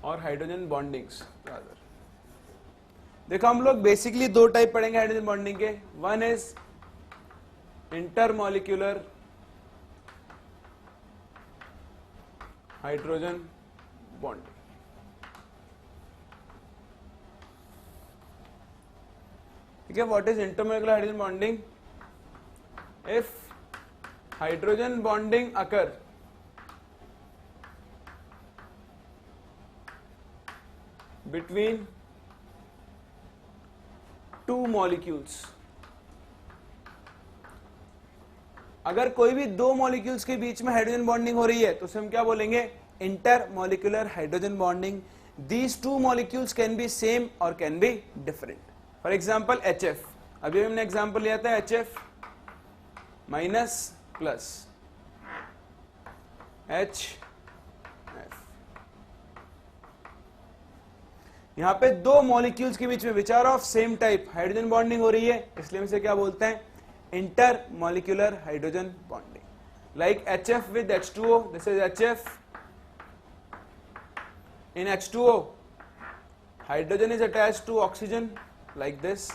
और हाइड्रोजन बॉन्डिंग्स rather. देखो हम लोग बेसिकली 2 टाइप पढ़ेंगे हाइड्रोजन बॉन्डिंग के. One is intermolecular hydrogen bonding. ठीक है, what is intermolecular hydrogen bonding? If hydrogen bonding occur between two molecules. अगर कोई भी दो मॉलिक्यूल्स के बीच में हाइड्रोजन बॉन्डिंग हो रही है तो उसे हम क्या बोलेंगे? Intermolecular hydrogen bonding. These two molecules can be same और can be different. For example HF, अभी हमने एग्जाम्पल लिया था HF माइनस प्लस HF. यहां पे दो मॉलिक्यूल्स के बीच में which are of same type hydrogen bonding हो रही है, इसलिए हम इसे क्या बोलते हैं? Intermolecular hydrogen bonding. Like HF with H2O, this is HF. In H2O, hydrogen is attached to oxygen like this.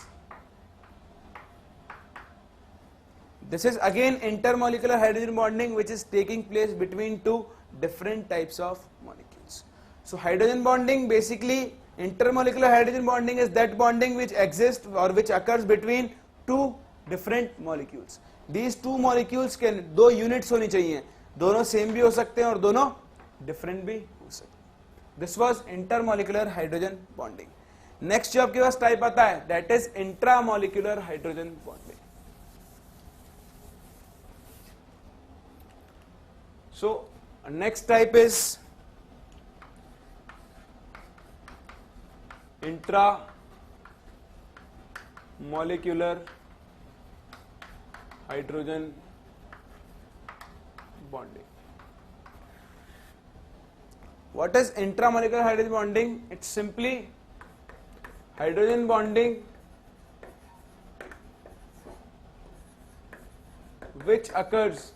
This is again intermolecular hydrogen bonding which is taking place between two different types of molecules. So hydrogen bonding, basically intermolecular hydrogen bonding is that bonding which exists or which occurs between two different molecules. These two molecules can, दो units होनी चाहिए, दोनों same भी हो सकते हैं और दोनों different भी हो सकते हैं. This was intermolecular hydrogen bonding. Next जो आपके पास type आता है, that is intramolecular hydrogen bonding. So next type is intramolecular hydrogen bonding. What is intramolecular hydrogen bonding? It's simply hydrogen bonding which occurs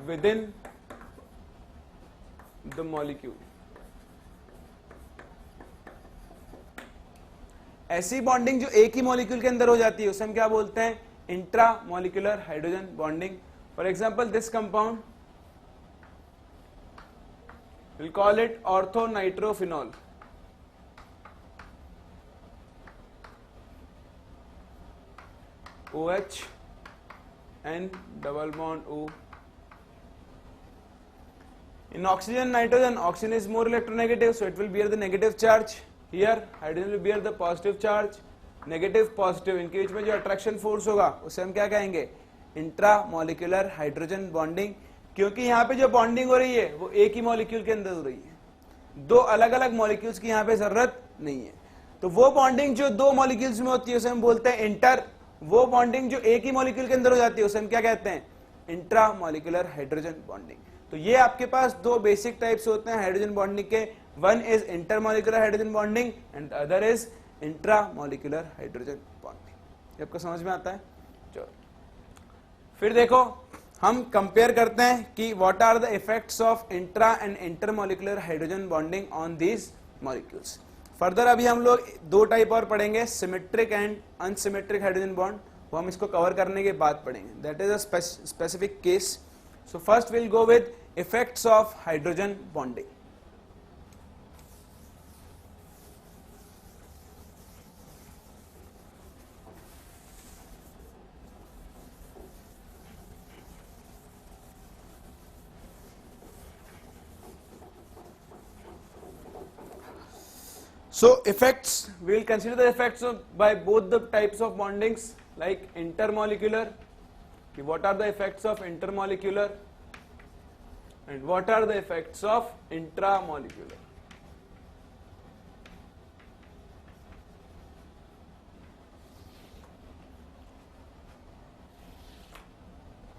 within the molecule. ऐसी bonding जो एक ही molecule के अंदर हो जाती है उसे हम क्या बोलते हैं? Intra molecular hydrogen bonding. For example this compound we'll call it orthonitrophenol. OH and double bond O. In oxygen nitrogen, oxygen is more electronegative, so it will bear the negative charge. Here hydrogen will bear the positive charge. Negative positive इनके बीच में जो attraction force होगा उसे हम क्या कहेंगे? Intra molecular hydrogen bonding. क्योंकि यहाँ पे जो बॉन्डिंग हो रही है वो एक ही मॉलिक्यूल के अंदर हो रही है, दो अलग अलग मॉलिक्यूल्स की यहाँ पे जरूरत नहीं है. तो वो बॉन्डिंग जो दो मॉलिक्यूल्स में होती है उसे हम बोलते हैं इंटर. वो बॉन्डिंग जो एक ही मॉलिक्यूल के अंदर हो जाती है उसे हम क्या कहते हैं? Intra molecular hydrogen bonding. तो ये आपके पास दो बेसिक टाइप्स होते हैं हाइड्रोजन बॉन्डिंग के. One is intermolecular hydrogen bonding and the other is intramolecular hydrogen bonding. आपको समझ में आता है? चलो फिर देखो हम कंपेयर करते हैं कि what are the effects of intra and intermolecular hydrogen bonding on these molecules. Further अभी हम लोग दो टाइप और पढ़ेंगे, symmetric and unsymmetric hydrogen bond. वो हम इसको कवर करने के बाद पढ़ेंगे. That is a specific case. So first will go with effects of hydrogen bonding. So effects, we will consider the effects of by both the types of bondings, like intermolecular. What are the effects of intermolecular and what are the effects of intramolecular?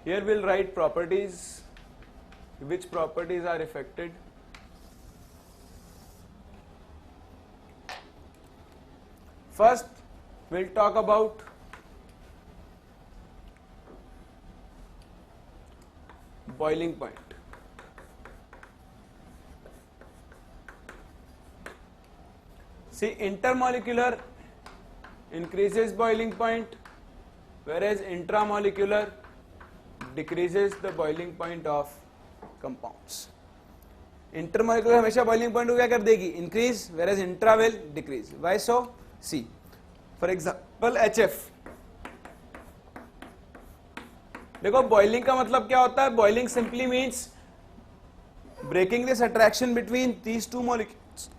Here we will write properties, which properties are affected. First, we'll talk about boiling point. See, intermolecular increases boiling point, whereas intramolecular decreases the boiling point of compounds. Intermolecular हमेशा boiling point को क्या कर देगी? Increase, whereas intra will decrease. Why so? See, for example HF. देखो boiling का मतलब क्या होता है? Boiling simply means breaking this attraction between these two molecules.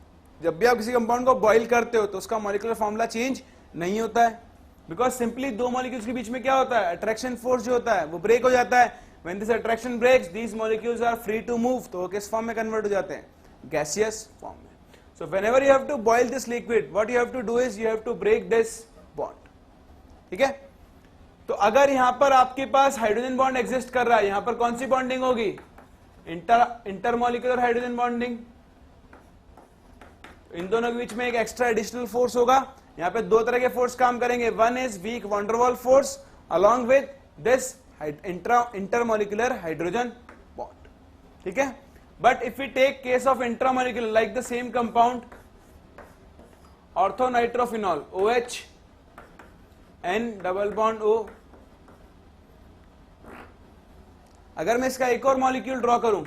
जब भी आप किसी कंपाउंड को बॉइल करते हो तो उसका मॉलिक्यूलर फॉर्मूला चेंज नहीं होता है, बिकॉज सिंपली दो मॉलिक्यूल्स के बीच में क्या होता है, अट्रैक्शन फोर्स जो होता है वो ब्रेक हो जाता है। When this attraction breaks these molecules are free to move, तो वो किस फॉर्म में कन्वर्ट हो जाते हैं, गैसियस फॉर्म में। So whenever you have to boil this liquid, what you have to do is you have to break this bond. ठीक है, तो अगर यहां पर आपके पास हाइड्रोजन बॉन्ड एग्जिस्ट कर रहा है, यहां पर कौन सी बॉन्डिंग होगी, इंटरमॉलिक्यूलर हाइड्रोजन बॉन्डिंग। इन दोनों के बीच में एक एक्स्ट्रा एडिशनल फोर्स होगा। यहां पे दो तरह के फोर्स काम करेंगे, one is weak van der Waals force along with this intermolecular hydrogen bond. ठीक है, but if we take case of intramolecular like the same compound orthonitrophenol OH N double bond O, अगर मैं इसका एक और molecule draw करूं,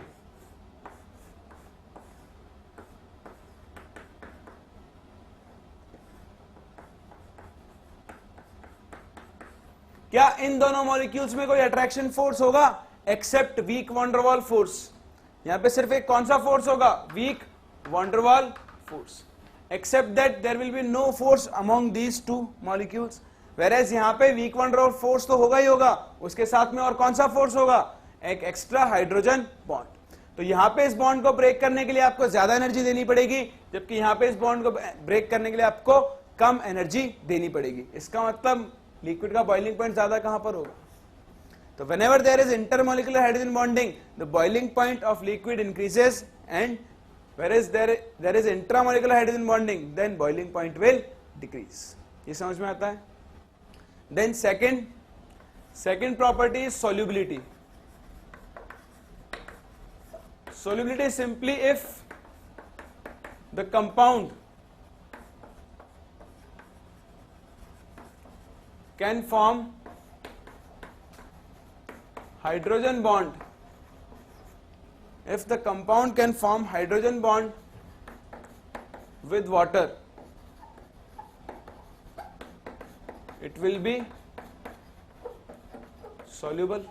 क्या इन दोनों मॉलिक्यूल्स में कोई अट्रैक्शन फोर्स होगा except weak van der Waals force. यहां पे सिर्फ एक कौन सा फोर्स होगा, week van der Waals force, except that there will be no force among these two molecules. Whereas यहां पे week van der Waals force तो होगा ही होगा, उसके साथ में और कौन सा फोर्स होगा, एक एक्स्ट्रा हाइड्रोजन बॉन्ड। तो यहां पे इस बॉन्ड को ब्रेक करने के लिए आपको ज्यादा एनर्जी देनी पड़ेगी, जबकि यहां पे इस बॉन्ड को ब्रेक करने के लिए आपको कम एनर्जी देनी पड़ेगी। इसका मतलब लिक्विड का बॉइलिंग पॉइंट ज्यादा कहां पर होगा। तो whenever there is intermolecular hydrogen bonding the boiling point of liquid increases, and whereas there is intramolecular hydrogen bonding then boiling point will decrease। ये समझ में आता है। Then second property is solubility। Solubility is simply if the compound can form hydrogen bond, if the compound can form hydrogen bond with water, it will be soluble।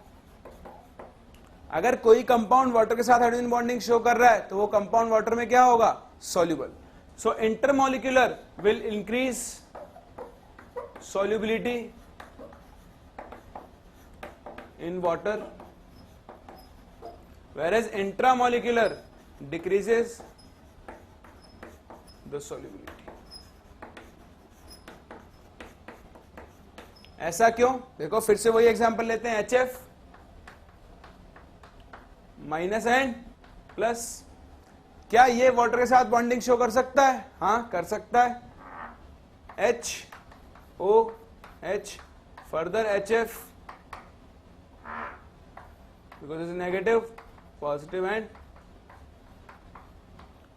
अगर कोई compound water के साथ hydrogen bonding show कर रहा है तो वो compound water में क्या होगा, soluble। So intermolecular will increase solubility in water, whereas intramolecular decreases the solubility। ऐसा क्यों, देखो फिर से वही एग्जांपल लेते हैं, HF माइनस एंड प्लस, क्या ये वाटर के साथ बॉन्डिंग शो कर सकता है, हाँ कर सकता है। HOH further HF because it's negative positive and,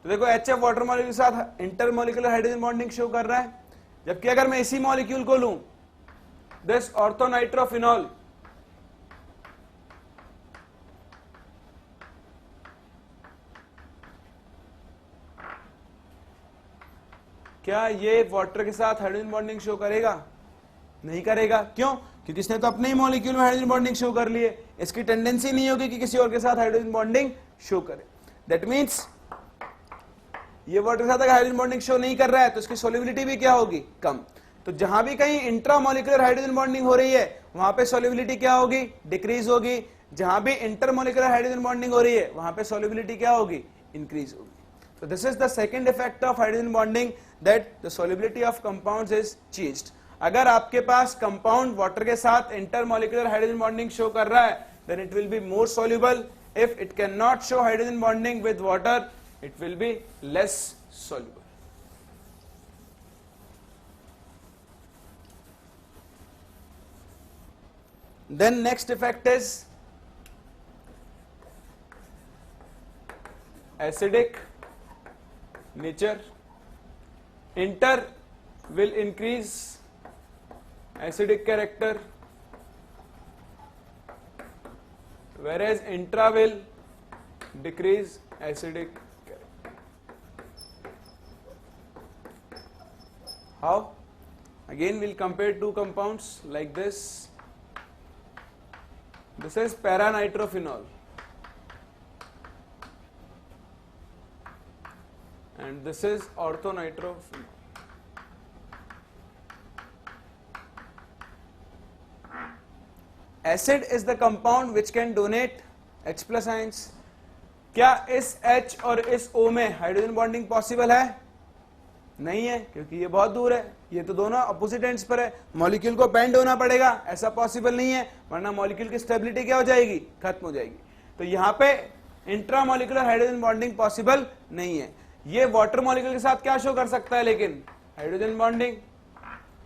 तो देखो HF वाटर मॉलिक्यूल के साथ इंटरमॉलिक्यूलर हाइड्रोजन बॉन्डिंग शो कर रहा है, जबकि अगर मैं इसी मॉलिक्यूल को लूं दिस ऑर्थोनाइट्रोफिनॉल, क्या ये वाटर के साथ हाइड्रोजन बॉन्डिंग शो करेगा, नहीं करेगा। क्यों, क्योंकि इसने तो अपने ही मॉलिक्यूल में हाइड्रोजन बॉन्डिंग शो कर लिए, इसकी टेंडेंसी नहीं होगी कि किसी और के साथ हाइड्रोजन बॉन्डिंग शो करे। दैट मींस ये वाटर के साथ अगर हाइड्रोजन बॉन्डिंग शो नहीं कर रहा है तो इसकी सोल्युबिलिटी भी क्या होगी, कम। तो जहां भी कहीं इंट्रामॉलिक्यूलर हाइड्रोजन बॉन्डिंग हो रही है वहां पे सोल्युबिलिटी क्या होगी, डिक्रीज होगी। जहां भी इंटरमॉलिक्यूलर हाइड्रोजन बॉन्डिंग हो रही है वहां पे सोल्युबिलिटी क्या होगी, इंक्रीज होगी। So this is the second effect of hydrogen bonding, that the solubility of compounds is changed। अगर आपके पास कंपाउंड वाटर के साथ इंटरमॉलिक्यूलर हाइड्रोजन बॉन्डिंग शो कर रहा है then it will be more soluble। if it cannot show hydrogen bonding with water it will be less soluble। then next effect is acidic nature। inter will increase acidic character, whereas intra will decrease acidic character। How? Again we'll compare two compounds like this। This is paranitrophenol, and this is orthonitrophenol. Acid is the compound which can donate H plus ions. क्या इस H और इस O में hydrogen bonding possible है? नहीं है, क्योंकि ये बहुत दूर है, ये तो दोनों अपोजिट एंड्स पर है, मॉलिक्यूल को बेंड होना पड़ेगा, ऐसा पॉसिबल नहीं है, वरना मॉलिक्यूल की स्टेबिलिटी क्या हो जाएगी, खत्म हो जाएगी। तो यहाँ पे इंट्रामोलिकुलर हाइड्रोजन बॉन्डिंग पॉसिबल नहीं है। ये वाटर मॉलिक्यूल के साथ क्या शो कर सकता है, लेकिन हाइड्रोजन बॉन्डिंग,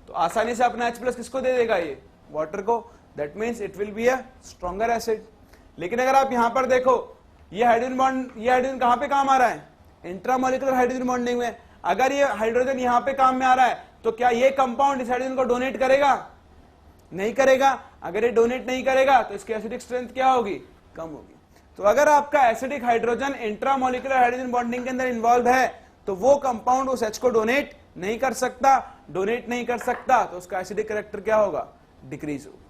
तो आसानी से अपना H प्लस किसको दे देगा, ये वाटर को, that means it will be a stronger acid. लेकिन अगर आप यहाँ पर देखो, ये हाइड्रोजन बॉन्ड, ये हाइड्रोजन कहाँ पे काम आ रहा है, इंट्रामोलिकुलर हाइड्रोजन बॉन्डिंग में। अगर ये हाइड्रोजन यहाँ पे काम में आ रहा है, तो क्या ये कंपाउंड इस हाइड्रोजन को डोनेट करेगा, नहीं करेगा। अगर ये डोनेट नहीं करेगा तो इसकी एसिडिक स्ट्रेंथ क्या होगी, कम होगी। तो अगर आपका acidic hydrogen intramolecular hydrogen bonding के अंदर इन्वॉल्व है, तो वो कंपाउंड उस H को डोनेट नहीं कर सकता, डोनेट नहीं कर सकता तो उसका एसिडिक कैरेक्टर क्या होगा, डिक्रीज होगा।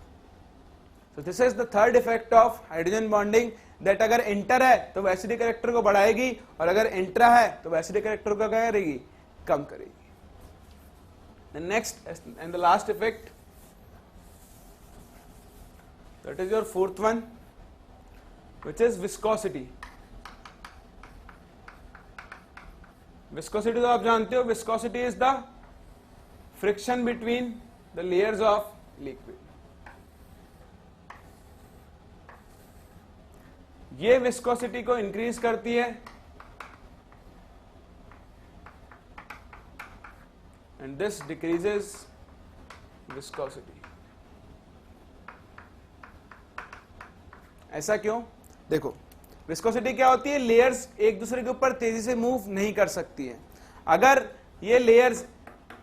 So this is the third effect of hydrogen bonding, that अगर इंटर है तो वो एसिडिक कैरेक्टर को बढ़ाएगी, और अगर इंट्रा है तो वो एसिडिक कैरेक्टर को क्या करेगी, कम करेगी। The next and the last effect, that is your fourth one, which is viscosity. Viscosity तो आप जानते हो, viscosity is the friction between the layers of liquid. ये विस्कोसिटी को इंक्रीज करती है, एंड दिस डिक्रीजेस विस्कोसिटी। ऐसा क्यों, देखो विस्कोसिटी क्या होती है, लेयर्स एक दूसरे के ऊपर तेजी से मूव नहीं कर सकती है। अगर ये लेयर्स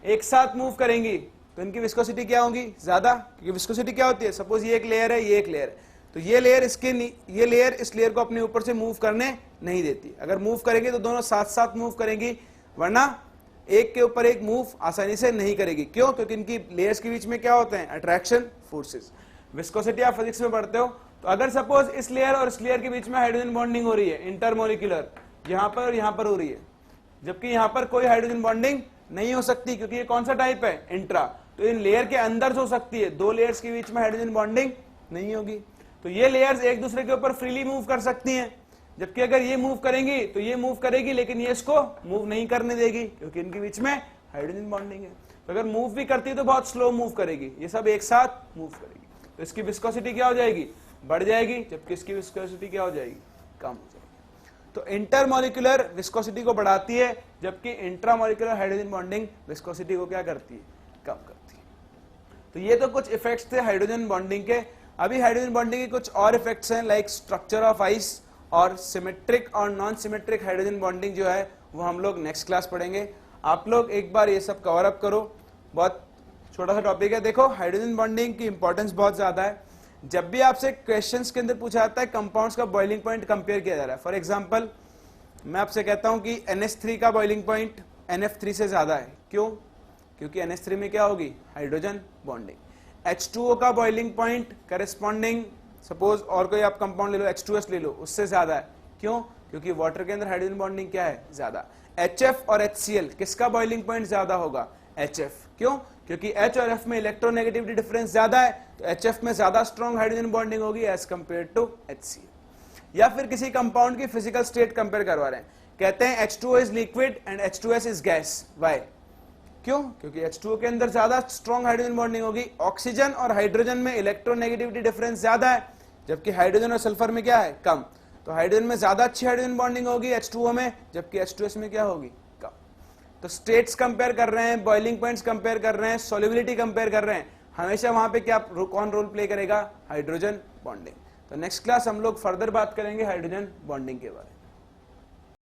एक साथ मूव करेंगी तो इनकी विस्कोसिटी क्या होगी, ज्यादा, क्योंकि विस्कोसिटी क्या होती है, सपोज ये एक लेयर है, ये एक लेयर है, तो ये लेयर ये लेयर इस लेयर को अपने ऊपर से मूव करने नहीं देती। अगर मूव करेंगे तो दोनों साथ साथ मूव करेंगी, वरना एक के ऊपर एक मूव आसानी से नहीं करेगी। क्यों, क्योंकि इनकी लेयर्स के बीच में क्या होते हैं, अट्रैक्शन फोर्सेस। विस्कोसिटी आप फिजिक्स में पढ़ते हो, तो अगर सपोज इस लेयर और इस लेयर के बीच में हाइड्रोजन बॉन्डिंग हो रही है, इंटरमोलिकुलर, यहाँ पर और यहाँ पर हो रही है, जबकि यहाँ पर कोई हाइड्रोजन बॉन्डिंग नहीं हो सकती, क्योंकि ये कौन सा टाइप है, इंट्रा, तो इन लेयर के अंदर हो सकती है, दो लेयर्स के बीच में हाइड्रोजन बॉन्डिंग नहीं होगी। तो ये लेयर्स एक दूसरे के ऊपर फ्रीली मूव कर सकती हैं, जबकि अगर ये मूव करेंगी तो ये मूव करेगी, लेकिन ये इसको मूव नहीं करने देगी, क्योंकि इनके बीच में हाइड्रोजन बॉन्डिंग है। तो अगर मूव भी करती है तो बहुत स्लो मूव करेगी, ये सब एक साथ मूव करेगी, तो इसकी विस्कोसिटी क्या हो जाएगी, बढ़ जाएगी, जबकि इसकी विस्कोसिटी क्या हो जाएगी, कम हो जाएगी। तो इंटरमोलिकुलर विस्कोसिटी को बढ़ाती है, जबकि इंट्रामोलिकुलर हाइड्रोजन बॉन्डिंग विस्कोसिटी को क्या करती है, कम करती है। तो ये तो कुछ इफेक्ट्स थे हाइड्रोजन बॉन्डिंग के। अभी हाइड्रोजन बॉन्डिंग के कुछ और इफेक्ट्स हैं, लाइक स्ट्रक्चर ऑफ आइस, और सिमेट्रिक और नॉन सिमेट्रिक हाइड्रोजन बॉन्डिंग जो है वो हम लोग नेक्स्ट क्लास पढ़ेंगे। आप लोग एक बार ये सब कवर अप करो, बहुत छोटा सा टॉपिक है। देखो हाइड्रोजन बॉन्डिंग की इंपॉर्टेंस बहुत ज्यादा है। जब भी आपसे क्वेश्चंस के अंदर पूछा जाता है कंपाउंड्स का बॉइलिंग पॉइंट कंपेयर किया जा रहा है, फॉर एग्जांपल मैं आपसे कहता हूं कि NH3 का बॉइलिंग पॉइंट NF3 से ज्यादा है, क्यों, क्योंकि NH3 में क्या होगी, हाइड्रोजन बॉन्डिंग। H2O का बॉइलिंग पॉइंट करेस्पॉन्डिंग, सपोज और कोई आप कंपाउंड ले लो, H2S ले लो, उससे ज्यादा है, क्यों, क्योंकि वाटर के अंदर हाइड्रोजन बॉन्डिंग क्या है, ज्यादा। HF और HCl किसका बॉइलिंग पॉइंट ज्यादा होगा, HF, क्यों, क्योंकि H और F में इलेक्ट्रोनेगेटिविटी डिफरेंस ज्यादा है, तो HF में ज्यादा स्ट्रॉन्ग हाइड्रोजन बॉन्डिंग होगी एज कंपेयर टू HCl। या फिर किसी कंपाउंड की फिजिकल स्टेट कंपेयर करवा रहे हैं, कहते हैं H2O is liquid and H2S is gas, why, क्यों, क्योंकि H2O के अंदर ज्यादा स्ट्रॉन्ग हाइड्रोजन बॉन्डिंग होगी। ऑक्सीजन और हाइड्रोजन में इलेक्ट्रोनेगेटिविटी डिफरेंस ज्यादा है, जबकि हाइड्रोजन और सल्फर में क्या है, कम। तो हाइड्रोजन में ज्यादा अच्छी हाइड्रोजन बॉन्डिंग होगी H2O में, जबकि H2S में क्या होगी, कम। तो स्टेट्स कंपेयर कर रहे हैं, बॉइलिंग पॉइंट्स कंपेयर कर रहे हैं, सॉल्युबिलिटी कंपेयर कर रहे हैं, हमेशा वहां पे क्या कौन रोल प्ले करेगा, हाइड्रोजन बॉन्डिंग। तो नेक्स्ट क्लास हम लोग फर्दर बात करेंगे हाइड्रोजन बॉन्डिंग के बारे में।